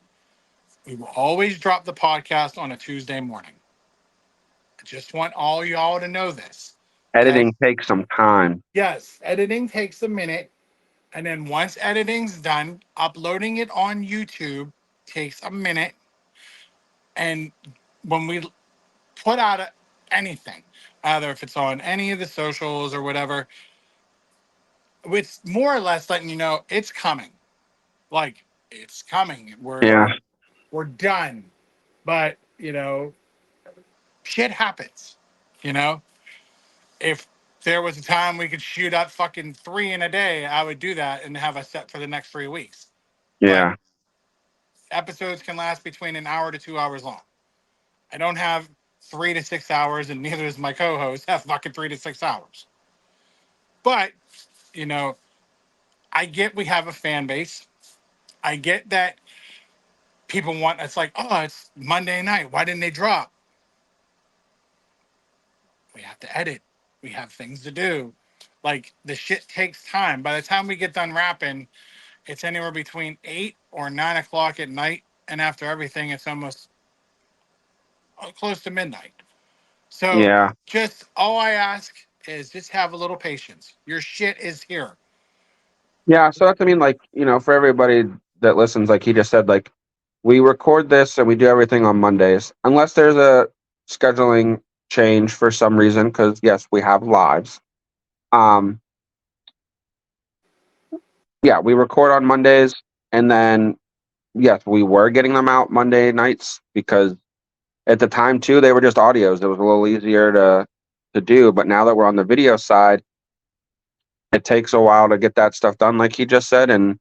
we will always drop the podcast on a Tuesday morning. I just want all y'all to know this. Okay. Editing takes some time. Yes, editing takes a minute. And then once editing's done, uploading it on YouTube takes a minute. And when we put out anything, either if it's on any of the socials or whatever, it's more or less letting you know it's coming. Like it's coming. Yeah. We're done. But shit happens. You know, if there was a time we could shoot out fucking three in a day, I would do that and have a set for the next 3 weeks. But Yeah. episodes can last between an hour to 2 hours long. I don't have 3 to 6 hours, and neither does my co-host have fucking 3 to 6 hours. But you know, I get we have a fan base. I get that people want. It's like, oh, it's Monday night. Why didn't they drop? We have to edit. We have things to do. Like the shit takes time. By the time we get done rapping, it's anywhere between 8 or 9 o'clock at night, and after everything, it's almost close to midnight. So Yeah. just all I ask is just have a little patience. Your shit is here. Yeah. So that's, I mean, like, for everybody that listens, like he just said, like, we record this and we do everything on Mondays, unless there's a scheduling change for some reason, because yes, we have lives. Um, yeah, we record on Mondays, and then yes, we were getting them out Monday nights because at the time too, they were just audios. It was a little easier to do, but now that we're on the video side, it takes a while to get that stuff done, like he just said, and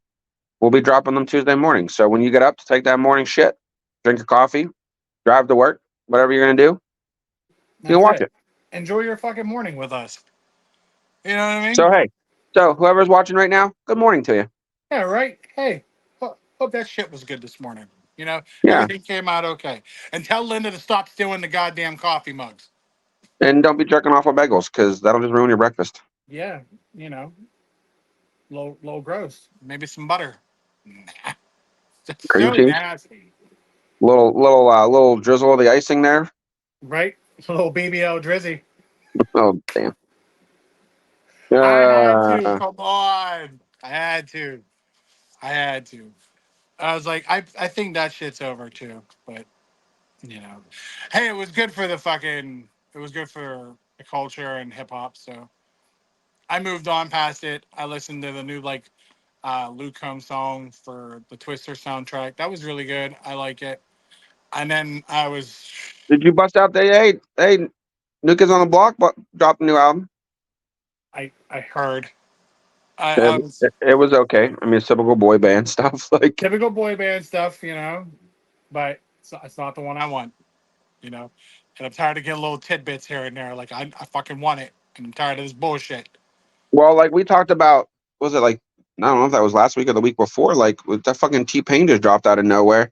we'll be dropping them Tuesday morning. So when you get up to take that morning shit, drink a coffee, drive to work, whatever you're gonna do, you can That's watch it. it. Enjoy your fucking morning with us. You know what I mean? So hey, so whoever's watching right now, good morning to you. Yeah, right? Hey, hope that shit was good this morning. Yeah, Everything came out okay. And tell Linda to stop stealing the goddamn coffee mugs. and don't be jerking off with bagels because that'll just ruin your breakfast. Yeah, you know, low gross. Maybe some butter. Nah, that's Cream so cheese, nasty. little drizzle of the icing there. Right? A little BBL drizzy. Oh damn. I had to. Uh, Come on. I had to. I had to. I was like, I think that shit's over too. But, you know, hey, it was good for the culture and hip hop. So I moved on past it. I listened to the new, like, Luke Combs song for the Twister soundtrack. That was really good. I like it. And then did you bust out the hey New Kids on the Block? But dropped a new album. I heard. I It, was it was okay. I mean, it's typical boy band stuff. Like, typical boy band stuff, but it's not the one I want. you know. And I'm tired of getting little tidbits here and there. Like I fucking want it, and I'm tired of this bullshit. well, like we talked about, was it like I don't know if that was last week or the week before? Like, with that fucking T Pain just dropped out of nowhere,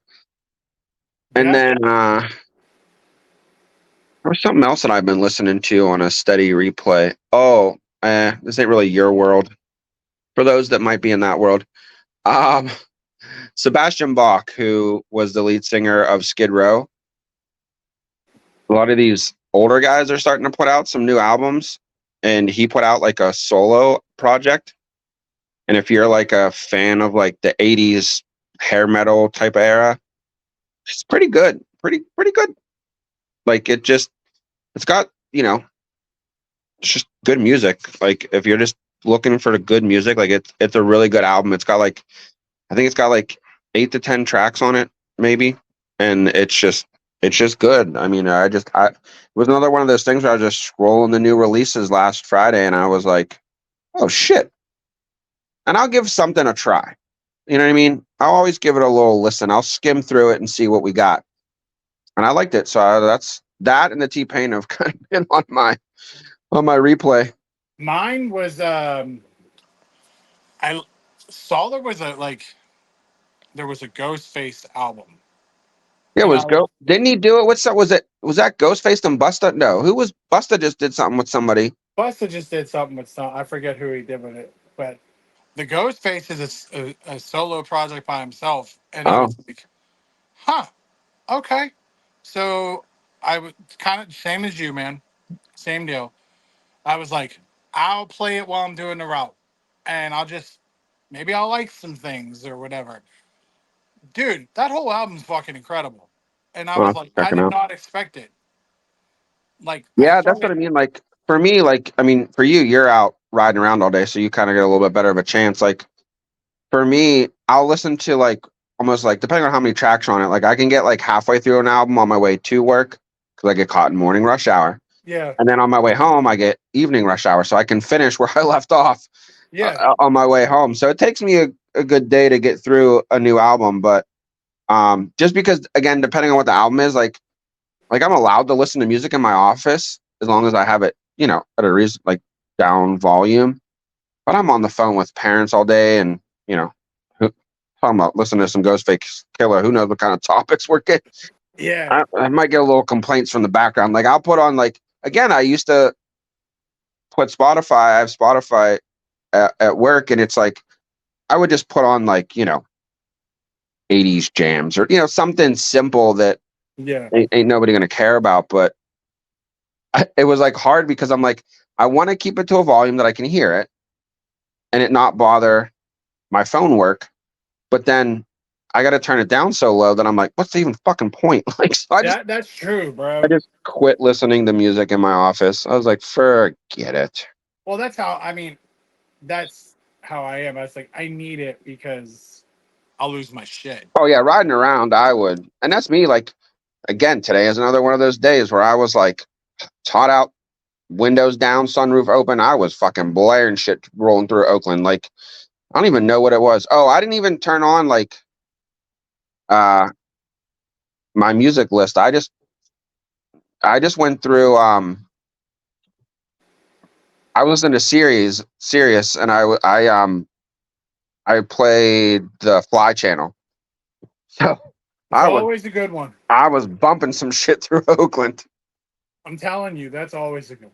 and Yeah, then there was something else that I've been listening to on a steady replay. Oh, this ain't really your world. For those that might be in that world, um, Sebastian Bach, who was the lead singer of Skid Row, a lot of these older guys are starting to put out some new albums, and he put out like a solo project. And if you're like a fan of like the 80s hair metal type of era, it's pretty good. Pretty good. Like it's got, it's just good music. Like if you're just looking for the good music, like it's a really good album. It's got like I think it's got like 8 to 10 tracks on it, maybe. And it's just good. I mean, it was another one of those things where I was just scrolling the new releases last Friday and I was like, oh shit. And I'll give something a try. You know what I mean? I'll always give it a little listen. I'll skim through it and see what we got. And I liked it. So that's that and the T Pain have kind of been on my replay. mine was. I saw there was a Ghostface album, Yeah, it and was Go. Didn't he do it? Was that Ghostface and Busta? No, who was Busta? Just did something with somebody. Busta just did something with some. I forget who he did with it, but the Ghostface is a solo project by himself, and I Oh, was like, huh, okay. So I was kind of same as you, man. Same deal. I was like, I'll play it while I'm doing the route, and I'll just Maybe I'll like some things or whatever. Dude, that whole album's fucking incredible. And I Well, was I'll like, check I it did out. not expect it. Like, I Yeah, that's what I started, mean. Like for me, like I mean, for you, you're out riding around all day, so you kind of get a little bit better of a chance. Like for me, I'll listen to like almost like depending on how many tracks are on it. Like I can get like halfway through an album on my way to work because I get caught in morning rush hour, yeah, and then on my way home I get evening rush hour, so I can finish where I left off yeah, on my way home. So it takes me a good day to get through a new album, but just because again, depending on what the album is, like I'm allowed to listen to music in my office as long as I have it, at a reason like down volume. But I'm on the phone with parents all day, and you know, who, talking about listening to some Ghostface Killer. Who knows what kind of topics we're getting? yeah. I might get a little complaints from the background. Like I'll put on like again, I used to put Spotify. I have Spotify at work, and it's like I would just put on like 80s jams or something simple that Yeah. ain't nobody gonna care about. But it was like hard because I'm like I want to keep it to a volume that I can hear it and it not bother my phone work. But then I got to turn it down so low that I'm like, what's the even fucking point? Like, so That's true, I bro. just quit listening to music in my office. I was like, forget it. Well, that's how, I mean, that's how I am. I was like, I need it because I'll lose my shit. Oh yeah, riding around, I would, and that's me. Like again, today is another one of those days where I was like, it's hot out, windows down, sunroof open. I was fucking blaring shit rolling through Oakland. Like I don't even know what it was. Oh, I didn't even turn on like uh my music list. I just went through I was in a Sirius, and I played the Fly channel. So It's I was always a good one. I was bumping some shit through Oakland. I'm telling you, that's always a good one.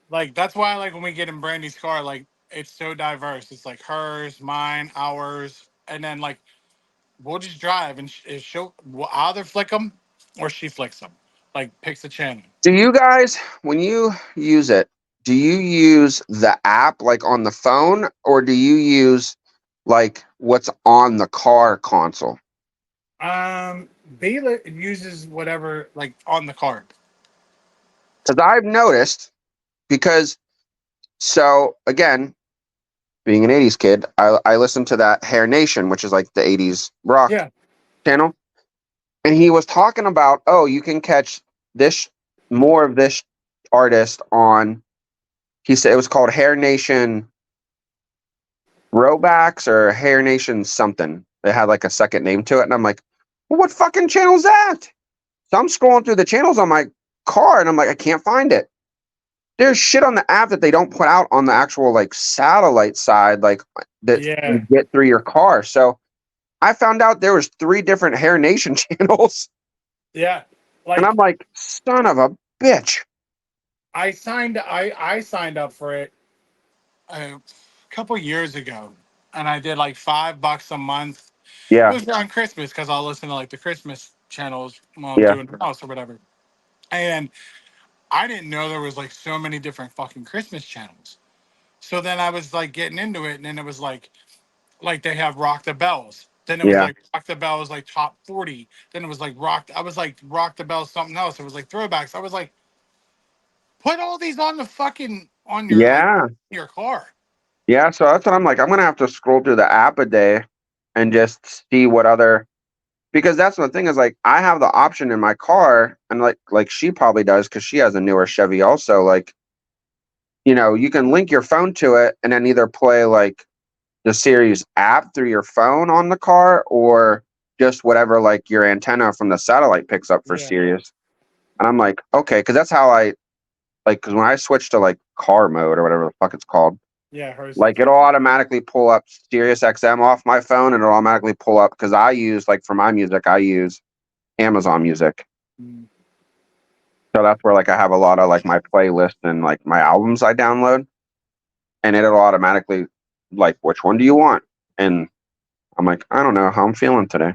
Like, that's why I like when we get in Brandy's car, like, it's so diverse. It's like hers, mine, ours. And then, like, we'll just drive and she'll we'll either flick them or she flicks them. Like, picks a channel. Do you guys, when you use it, do you use the app like on the phone, or do you use like what's on the car console? Um, Bayla uses whatever, like, on the card. Because I've noticed, because so again, being an 80s kid, I listened to that Hair Nation, which is like the 80s rock Yeah. channel. And he was talking about, oh, you can catch this more of this artist on. He said it was called Hair Nation Throwbacks or Hair Nation something. It had like a second name to it, and I'm like, well, what fucking channel's that? So I'm scrolling through the channels on my car, and I'm like, I can't find it. There's shit on the app that they don't put out on the actual like satellite side, like that you Yeah. get through your car. So I found out there was 3 different Hair Nation channels, Yeah. and I'm Like, like, son of a bitch. I signed up for it a couple years ago, and I did like $5 a month. It Yeah, was around Christmas because I'll listen to like the Christmas channels while I'm yeah, doing the house or whatever. And I didn't know there was like so many different fucking Christmas channels. So then I was like getting into it, and then it was like they have Rock the Bells. Then it was yeah, like Rock the Bells like top 40. Then it was like Rock. I was like Rock the Bells something else. It was like throwbacks. I was like, put all these on the fucking on your like yeah, your car. yeah. So that's what I'm like. I'm gonna have to scroll through the app a day and just see what other, because that's the thing is like I have the option in my car, and like she probably does because she has a newer Chevy also. Like you can link your phone to it and then either play like the Sirius app through your phone on the car, or just whatever like your antenna from the satellite picks up for Yeah, Sirius. And I'm like, okay, because that's how I like, because when I switch to like car mode or whatever the fuck it's called, yeah. Hers like is. it'll automatically pull up Sirius XM off my phone, and it'll automatically pull up because I use like for my music I use Amazon Music. Mm. So that's where like I have a lot of like my playlist and like my albums I download, and it'll automatically like, which one do you want? And I'm like, I don't know how I'm feeling today.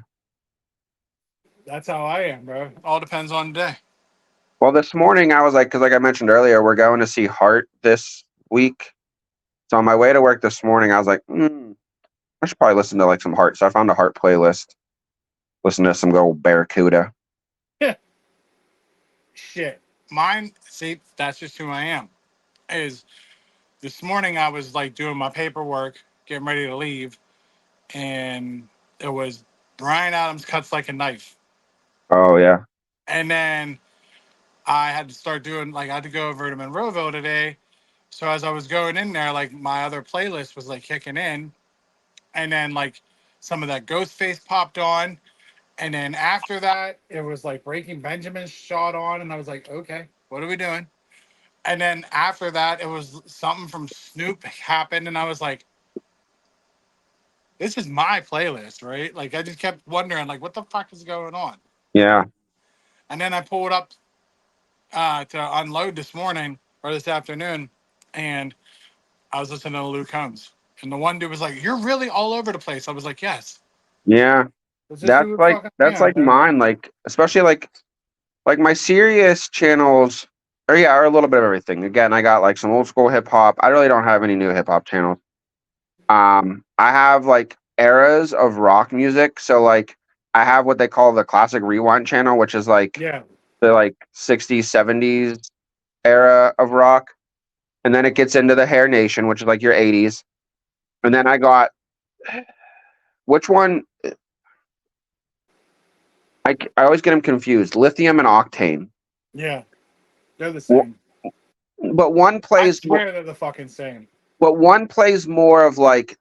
That's how I am, bro. All depends on the day. Well, this morning I was like, because like I mentioned earlier, we're going to see Heart this week. So on my way to work this morning, I was like, I should probably listen to like some Heart. So I found a Heart playlist. Listen to some good old Barracuda. Shit. Mine, see, that's just who I am. Is this morning I was like doing my paperwork, getting ready to leave, and it was Brian Adams Cuts Like a Knife. Oh yeah, And then I had to start doing, like, I had to go over to Monroeville today. So as I was going in there, like, my other playlist was like kicking in. And then, like, some of that Ghostface popped on. And then after that, it was like Breaking Benjamin shot on. And I was like, okay, what are we doing? And then after that, it was something from Snoop happened. And I was like, this is my playlist, right? Like, I just kept wondering, like, what the fuck is going on? yeah, And then I pulled up to unload this morning or this afternoon. And I was listening to Luke Combs. And the one dude was like, you're really all over the place. I was like, yes. yeah. That's just who the fuck I That's am, like man. mine. Like especially like my serious channels. Or yeah, are a little bit of everything. Again, I got like some old school hip hop. I really don't have any new hip hop channels. I have like eras of rock music. So like I have what they call the classic rewind channel, which is like Yeah. the like 60s, 70s era of rock. And then it gets into the Hair Nation, which is like your 80s. And then I got which one I always get them confused. Lithium and Octane. Yeah. They're the Wh- same. But one I plays swear they're the fucking same. more of like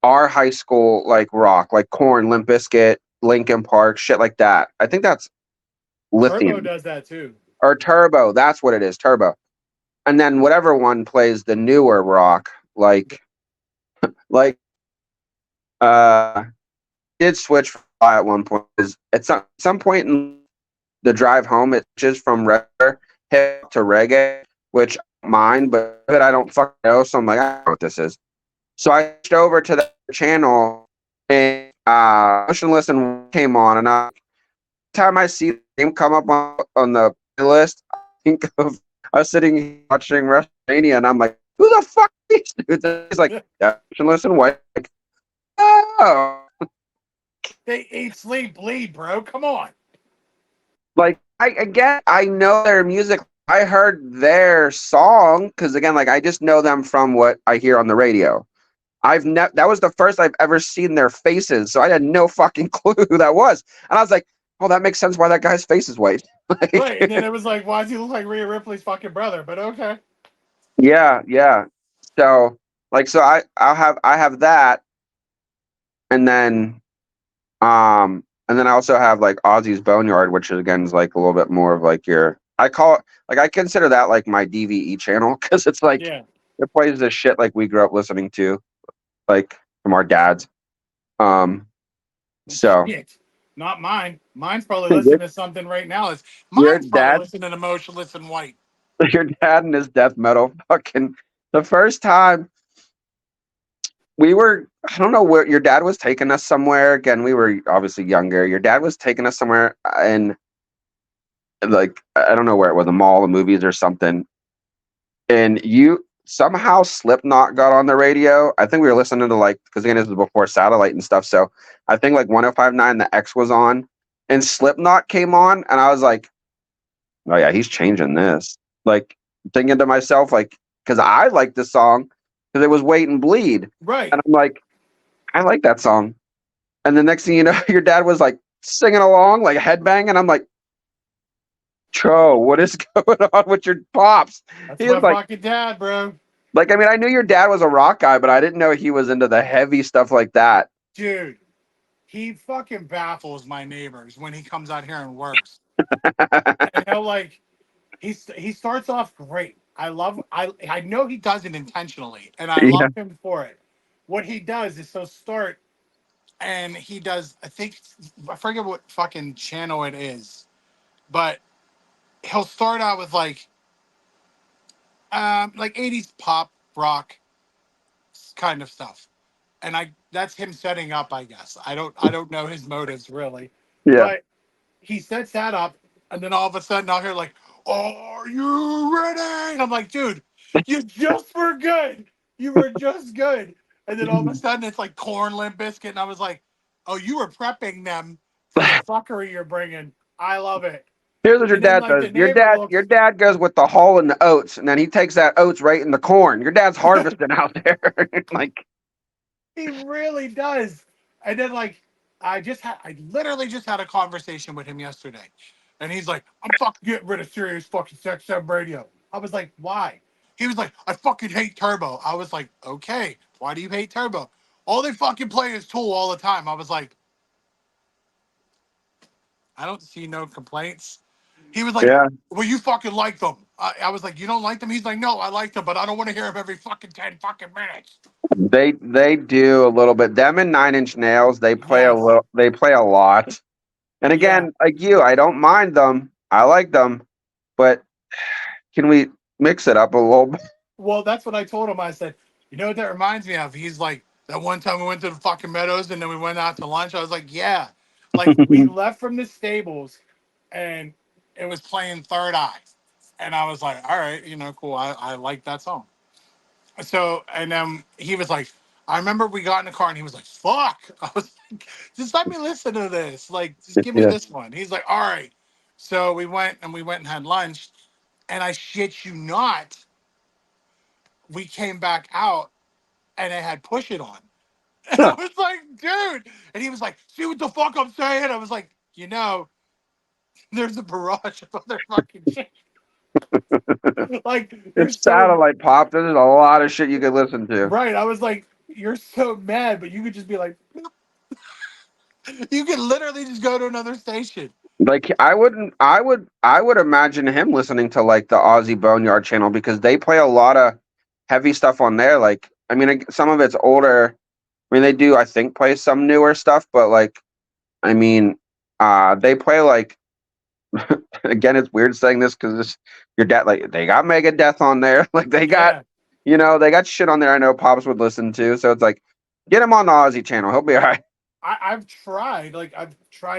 our high school like rock, like Corn, Limp Bizkit, Linkin Park, shit like that. I think that's Turbo Lithium does that too. or Turbo. That's what it is, Turbo. And then whatever one plays the newer rock, like uh, did switch at one point. Is at some point in the drive home, it switches from regular hip hop to reggae, which I don't mind, but I don't fucking know. So I'm like, I don't know what this is. So I switched over to the channel, and Motion Listen came on, and time I see the name come up on the list, I think of us sitting watching WrestleMania, and I'm like, who the fuck are these dudes? And he's like, yeah, Motion Listen White. Like, oh, They eat, sleep, bleed, bro. Come on. like I know their music. I heard their song because again, like I just know them from what I hear on the radio. That was the first I've ever seen their faces, so I had no fucking clue who that was. And I was like, "Oh, that makes sense why that guy's face is white." Right. And then Like, it was like, why does he look like Rhea Ripley's fucking brother? But okay. yeah, yeah. So, like, so I have that, and then I also have like Ozzy's Boneyard, which is again is like a little bit more of like your I call it like I consider that like my DVE channel because it's like Yeah. it plays the shit like we grew up listening to, like from our dads. Um, so Shit. Not mine. Mine's probably listening to something right now. It's your mine's probably dad listening to Motionless in White. your dad and his death metal fucking the first time we were I don't know where your dad was taking us somewhere again we were obviously younger your dad was taking us somewhere and like I don't know where it was a mall, the movies or something and you somehow Slipknot got on the radio. I think we were listening to like because again this was before satellite and stuff so I think like 105.9 the X was on and Slipknot came on and I was like oh yeah, he's changing this. Like thinking to myself, like, because I like this song because it was Wait and Bleed, Right. and I'm like, I like that song. And the next thing you know, your dad was like singing along, like headbanging. I'm like, Cho, what is going on with your pops? That's He my was fucking dad, bro. like, I mean, I knew your dad was a rock guy, but I didn't know he was into the heavy stuff like that. Dude, he fucking baffles my neighbors when he comes out here and works. And he'll like he starts off great. I know he does it intentionally, and I Yeah, love him for it. What he does is so start and he does I think I forget what fucking channel it is, but he'll start out with like 80s pop rock kind of stuff. And I that's him setting up, I guess. I don't know his motives really. yeah, But he sets that up, and then all of a sudden I'll hear like, "Are you ready?" And I'm like, "Dude, you just were good. You were just good." And then all of a sudden it's like corn limp biscuit, and I was like, "Oh, you were prepping them for the fuckery you're bringing. I love it." Here's what your And then dad like does. the Your neighbor dad, your looks, dad goes with the hull and the oats, and then he takes that oats right in the corn. Your dad's harvesting out there. Like, he really does. And then like I literally just had a conversation with him yesterday, and he's like, "I'm fucking getting rid of Sirius fucking Sex M radio." I was like, "Why?" He was like, "I fucking hate Turbo." I was like, "Okay, why do you hate Turbo?" All they fucking play is Tool all the time. I was like, I don't see no complaints. He was like, yeah, "Well, you fucking like them." I was like, "You don't like them?" He's like, "No, I like them, but I don't want to hear them every fucking 10 fucking minutes." they do a little bit. Them and Nine Inch Nails, they play a Yes. little. They play a lot. And Yeah. again, like you, I don't mind them. I like them, but can we mix it up a little bit? Well, that's what I told him. I said, "You know what that reminds me of?" He's like, "That one time we went to the fucking Meadows and then we went out to lunch." I was like, "Yeah." Like, we left from the stables and it was playing Third Eye. And I was like, "All right, cool. I like that song." So, and then he was like, I remember we got in the car and he was like, "Fuck." I was like, "Just let me listen to this. Like, just give me Yeah. this one." He's like, "All right." So we went and had lunch. And I shit you not, we came back out and it had Push It on. And I Huh. was like, "Dude." And he was like, "See what the fuck I'm saying?" I was like, there's a barrage of other fucking shit. Like, you're It's so satellite pop. There's a lot of shit you could listen to. right. I was like, "You're so mad," but you could just be like, you could literally just go to another station. Like I wouldn't, I would imagine him listening to like the Aussie Boneyard channel because they play a lot of heavy stuff on there. Like, I mean, some of it's older. I mean, they do, I think, play some newer stuff, but like, I mean, they play like again, it's weird saying this because your dad, like, they got Megadeth on there, like they got, Yeah. they got shit on there. I know Pops would listen to, so it's like, get him on the Aussie channel, he'll be all right. I've tried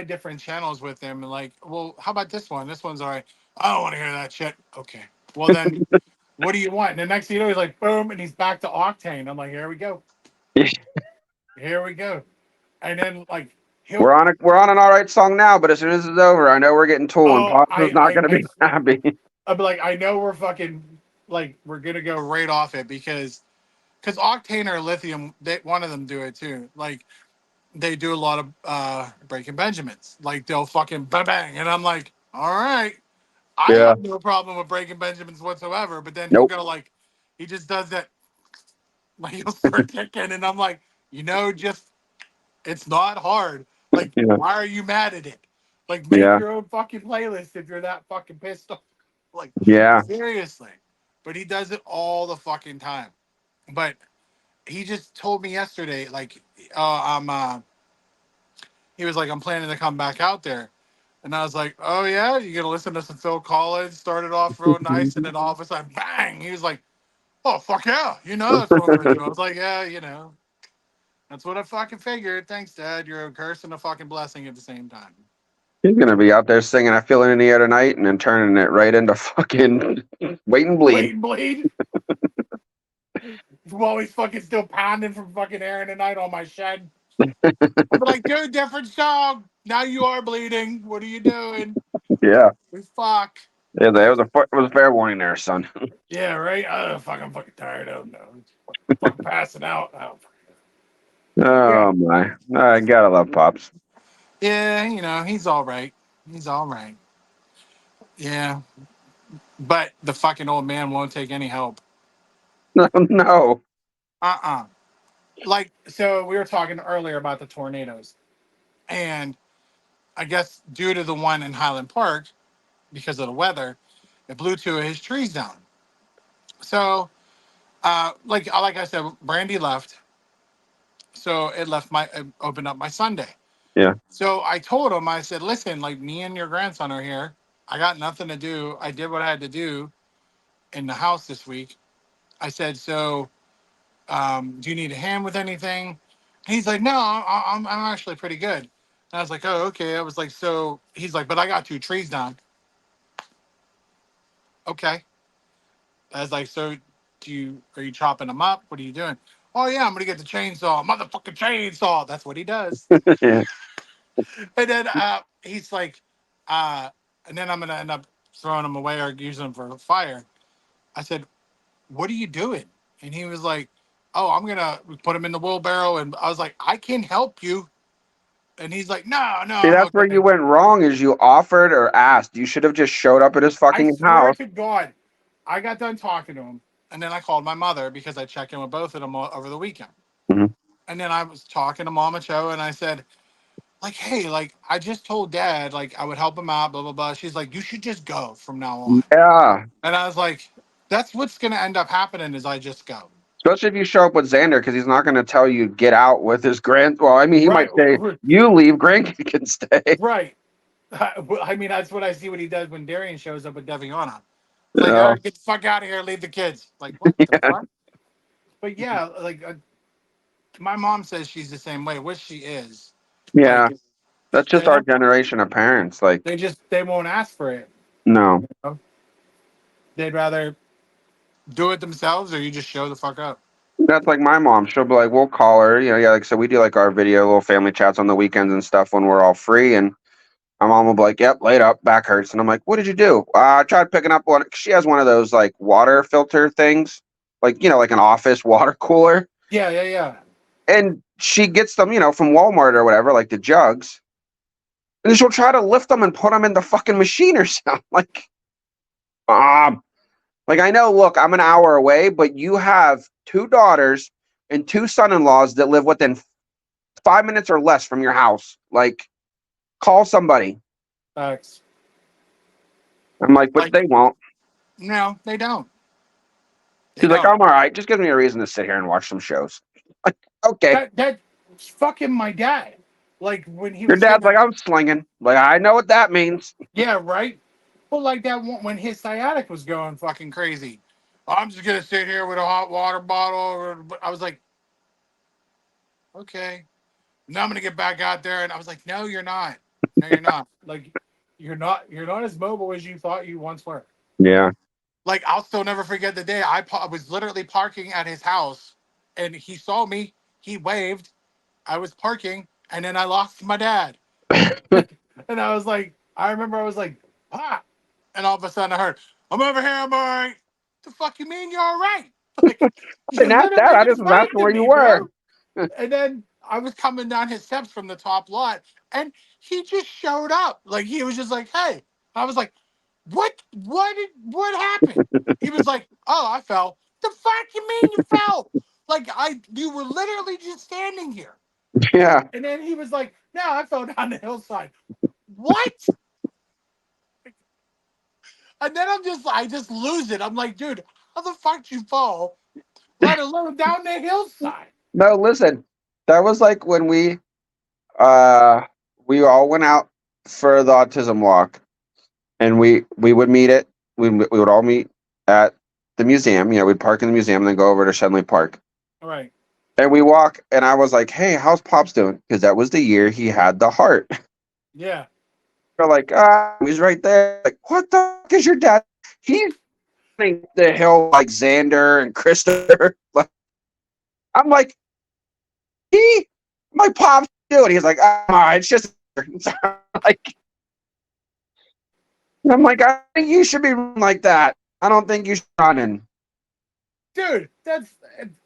different channels with him and like, well, how about this one? This one's all right. I don't want to hear that shit. Okay. Well then, what do you want? And the next thing you know, he's like, boom, and he's back to Octane. I'm like, here we go. Here we go. And then like he'll We're on an all right song now, but as soon as it's over, I know we're getting Tool, and oh Pops is not going to be happy. I'll be like, I know we're fucking like we're gonna go right off it because Octane or Lithium, one of them do it too. Like they do a lot of Breaking Benjamins. Like they'll fucking bang bang, and I'm like, all right, I Yeah. have no problem with Breaking Benjamins whatsoever. But then he'll Nope. go like, he just does that, like he'll start kicking, and I'm like, just it's not hard. Like, Yeah. why are you mad at it? Like, make Yeah. your own fucking playlist if you're that fucking pissed off. Like, Yeah. seriously. But he does it all the fucking time. But he just told me yesterday, like, he was like, "I'm planning to come back out there." And I was like, "Oh yeah, you gonna listen to some Phil Collins?" Started off real nice, and then all of a sudden, bang! He was like, "Oh fuck yeah, that's what I'm gonna do." I was like, "Yeah, that's what I fucking figured. Thanks, Dad. You're a curse and a fucking blessing at the same time." He's gonna be out there singing "I Feel It in the Air Tonight" and then turning it right into fucking "Wait and Bleed." Wait and bleed. While he's fucking still pounding from fucking Aaron tonight on my shed. I'm like, "Dude, different song. Now you are bleeding. What are you doing?" Yeah. We fuck. Yeah, it was a fair warning there, son. Yeah, right. I'm fucking tired. I don't know. Fucking passing out. Oh, yeah, Oh my, I gotta love Pops. yeah. He's all right. He's all right. Yeah, but the fucking old man won't take any help. No, no. Like, so we were talking earlier about the tornadoes, and I guess due to the one in Highland Park, because of the weather, it blew two of his trees down. So, like I said, Brandy left, so it opened up my Sunday. Yeah, So I told him, I said, "Listen, like me and your grandson are here. I got nothing to do. I did what I had to do in the house this week." I said, "So, do you need a hand with anything?" And he's like, "No, I'm actually pretty good." And I was like, "Oh, okay." I was like, "So," he's like, "But I got two trees down." Okay. I was like, "So, are you chopping them up? What are you doing?" Oh yeah, I'm gonna get the chainsaw, motherfucking chainsaw. That's what he does. Yeah. And then he's like, uh, and then I'm gonna end up throwing them away or using them for fire. I said, "What are you doing?" And he was like, "Oh, I'm gonna put them in the wheelbarrow." And I was like, "I can help you." And he's like, "No, no, See, I'm that's where okay." you went wrong. Is you offered or asked. You should have just showed up at his I fucking swear house. to God, I got done talking to him, and then I called my mother because I checked in with both of them over the weekend. Mhm. And then I was talking to Mama Cho, and I said, like, hey, like, I just told Dad, like, I would help him out, blah blah blah. She's like, you should just go from now on. Yeah. And I was like, that's what's gonna end up happening is I just go. Especially if you show up with Xander, because he's not going to tell you get out with his grand. Well, I mean, he might Right, say you leave, Grandkid can stay. right. I mean, that's what I see what he does when Darian shows up with Deviana. It's like, all Oh, right, get the fuck out of here, leave the kids. Like, what the yeah, fuck? But yeah, like my mom says she's the same way, which she is. yeah. Like That's they just our don't, generation of parents. Like, they won't ask for it. no, You know? They'd rather do it themselves, or you just show the fuck up. that's like my mom. She'll be like, we'll call her. You know, yeah. Like, so we do like our video, little family chats on the weekends and stuff when we're all free. And my mom will be like, yep, laid up, back hurts. And I'm like, what did you do? I tried picking up one. She has one of those like water filter things, like, like an office water cooler. Yeah, yeah, yeah. And she gets them, from Walmart or whatever, like the jugs. And then she'll try to lift them and put them in the fucking machine or something. Um, like I know, look, I'm an hour away, but you have two daughters and two son-in-laws that live within 5 minutes or less from your house. Like, call somebody. Facts. I'm like, but Like, they won't. no, they don't. They She's like, don't. I'm all right. Just give me a reason to sit here and watch some shows. Like, okay. That's fucking my dad. Like when he Your was dad's getting like, it. I'm slinging. Like, I know what that means. Yeah, right. But like that one when his sciatic was going fucking crazy. I'm just gonna sit here with a hot water bottle. I was like, okay. Now I'm gonna get back out there, and I was like, no, you're not. No, you're not. Like, you're not. You're not as mobile as you thought you once were. Yeah. Like, I'll still never forget the day I was literally parking at his house, and he saw me. He waved. I was parking, and then I lost my dad. And I was like, I remember I was like, "Pop," and all of a sudden I heard, "I'm over here. I'm all right." The fuck you mean you're all right? Like, I you didn't ask that. literally I just just was asking waved where at you me, were. bro. And then I was coming down his steps from the top lot, and he just showed up. Like he was just like, "Hey." I was like, "What? What happened?" He was like, "Oh, I fell." The fuck you mean you fell? Like you were literally just standing here. Yeah. And then he was like, "No, I fell down the hillside." What? And then I just lose it. I'm like, dude, how the fuck did you fall? Let alone down the hillside. No, listen. That was like when uh we all went out for the autism walk, and we would meet at we would all meet at the museum. We'd park in the museum and then go over to Shenley Park. All right. And we walk, and I was like, "Hey, how's Pops doing?" Because that was the year he had the heart. Yeah. They're like, he's right there. Like, what the fuck is your dad? He's running the hill like Xander and Christopher. Like, I'm like, my Pops doing? He's like, all right, it's just like, I'm like, I think you should be running like that. I don't think you should be running. Dude, that's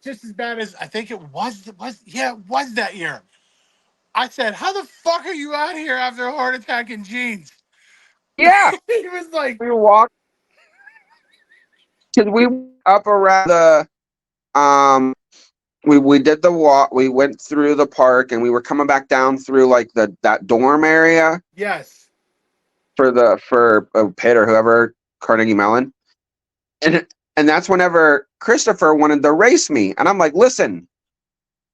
just as bad as I think it was that year. I said, "How the fuck are you out here after a heart attack in jeans?" Yeah, He was like, we walked because we up around the we did the walk. We went through the park, and we were coming back down through like that dorm area "Yes." for Pitt or whoever, Carnegie Mellon, and that's whenever Christopher wanted to race me, and I'm like, listen,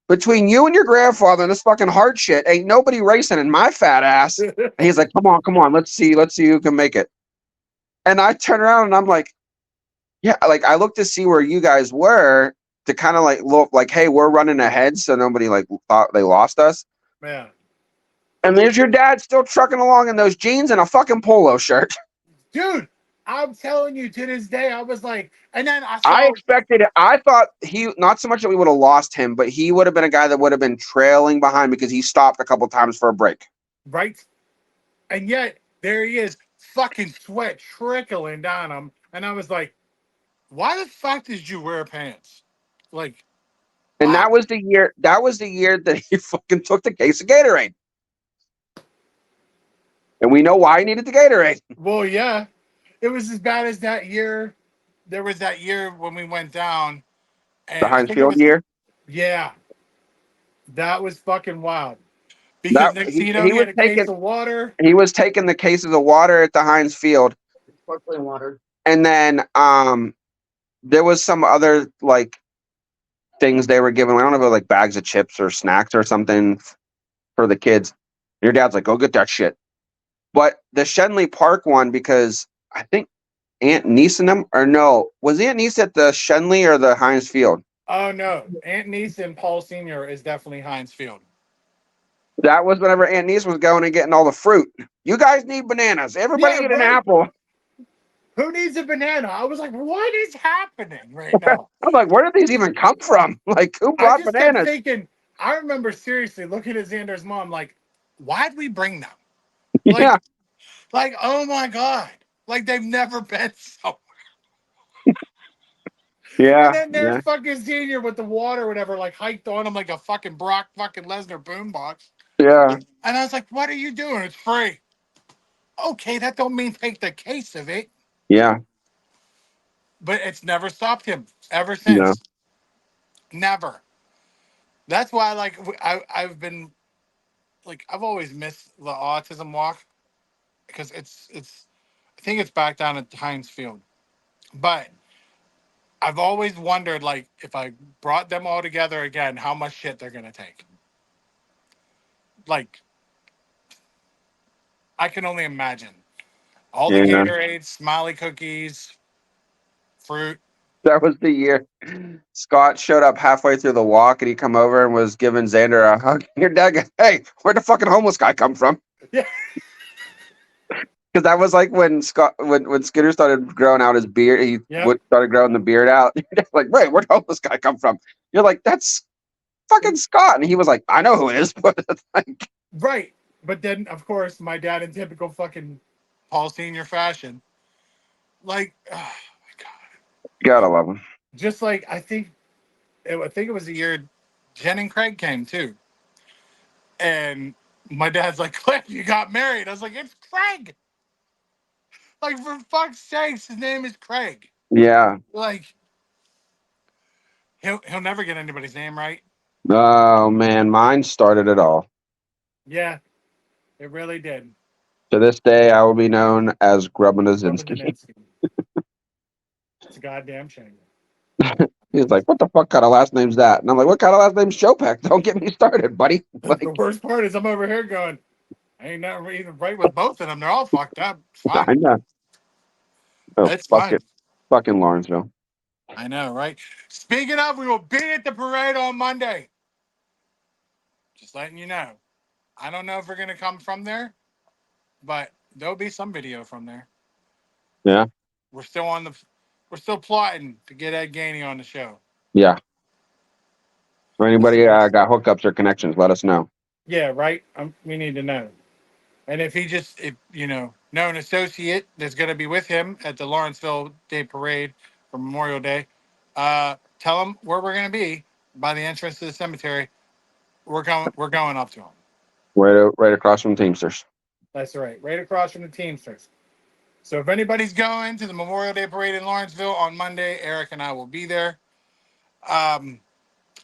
between you and your grandfather and this fucking hard shit, ain't nobody racing in my fat ass. And he's like, come on, let's see who can make it. And I turn around and I'm like, yeah, like I looked to see where you guys were to kind of like look like, hey, we're running ahead, so nobody like thought they lost us. Yeah. And there's your dad still trucking along in those jeans and a fucking polo shirt. Dude, I'm telling you, to this day, I was like, and then I I saw expected it. I thought he not so much that we would have lost him, but he would have been a guy that would have been trailing behind because he stopped a couple times for a break. right, and yet there he is, fucking sweat trickling down him, and I was like, why the fuck did you wear pants? Like, And why? that was the year. That was the year that he fucking took the case of Gatorade. And we know why he needed the Gatorade. Well, yeah, it was as bad as that year. There was that year when we went down, The and I Heinz think it Field was, year. yeah, that was fucking wild. Because That next thing you know, he had a case of water. he was taking the cases of water at the Heinz Field, and then there was some other like things they were giving. I don't know if it was like bags of chips or snacks or something for the kids. Your dad's like, go get that shit. But the Shenley Park one, because I think Aunt Niece and them, or no, was Aunt Niece at the Shenley or the Heinz Field? Oh no, Aunt Niece and Paul Senior is definitely Heinz Field. That was whenever Aunt Niece was going and getting all the fruit. You guys need bananas. Everybody Yeah, get an right. apple. Who needs a banana? I was like, what is happening right now? I'm like, where did these even come from? Like, who I brought just kept bananas? thinking. I remember seriously looking at Xander's mom, like, why'd we bring them? Yeah, Like, oh my god, like they've never been so. And yeah, then there's yeah, fucking Senior with the water, or whatever, like hiked on him like a fucking Brock fucking Lesnar boombox. yeah, And I was like, what are you doing? It's free. Okay, that don't mean take the case of it, yeah. but it's never stopped him ever No, since. Never. That's why, like, I've been like, I've always missed the autism walk because it's. I think it's back down at Heinz Field, but I've always wondered, like, if I brought them all together again, how much shit they're gonna take. Like, I can only imagine all the yeah. Gatorades, Smiley cookies, fruit. That was the year Scott showed up halfway through the walk and he come over and was giving Xander a hug. Your dad goes, hey, where'd the fucking homeless guy come from? Yeah, Because that was like when when Skinner started growing out his beard, he yep, started growing the beard out. Like, wait, where'd the homeless guy come from? You're like, that's fucking Scott. And he was like, I know who it is, but it's like, right. But then, of course, my dad, in typical fucking Paul Senior fashion, like, oh my god, gotta love him. just like I think it was the year Jen and Craig came too, and my dad's like, Cliff, you got married. I was like, it's Craig. Like, for fuck's sakes, his name is Craig. Yeah. Like, he'll never get anybody's name right. Oh man, mine started it all. Yeah, it really did. To this day, I will be known as Robert Grubinazinski. Daninsky. It's a goddamn shame. He's like, what the fuck kind of last name's that? And I'm like, what kind of last name's Chopek? Don't get me started, buddy. The Like, worst part is I'm over here going, I ain't never even right with both of them. They're all fucked up. It's I fine. know. Oh, It's fuck fine. it. Fucking Lawrenceville. I know, right? Speaking of, we will be at the parade on Monday. Just letting you know. I don't know if we're gonna come from there, but there'll be some video from there. Yeah. We're still on the we're still plotting to get Ed Gainey on the show. Yeah. For We'll see. anybody got hookups or connections, let us know. Yeah, right. We need to know. And if he just, if know an associate that's going to be with him at the Lawrenceville Day Parade for Memorial Day, tell him where we're going to be by the entrance to the cemetery. We're going. We're going up to him. Right across from Teamsters. That's right, right across from the Teamsters. So if anybody's going to the Memorial Day Parade in Lawrenceville on Monday, Eric and I will be there. Um,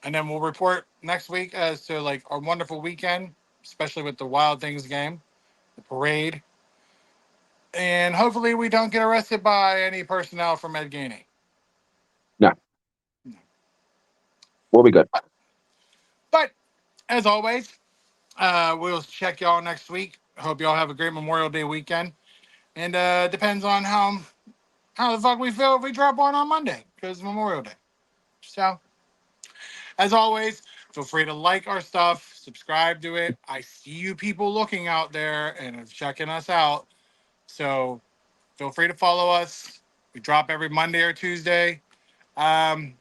and then we'll report next week as to like our wonderful weekend, especially with the Wild Things game, the parade, and hopefully we don't get arrested by any personnel from Ed Gainey. Yeah, we'll be good. But as always, we'll check y'all next week. Hope y'all have a great Memorial Day weekend. And depends on how the fuck we feel if we drop one on Monday because Memorial Day. So as always, feel free to like our stuff, subscribe to it. I see you people looking out there and checking us out. So Feel free to follow us. We drop every Monday or Tuesday. Um,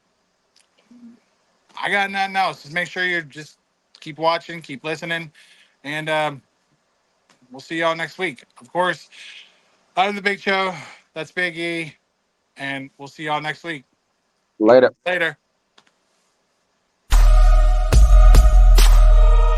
I got nothing else. Just make sure you just keep watching, keep listening, and we'll see y'all next week. Of course, I'm the Big Show. That's Big E, and we'll see y'all next week. Later. Later.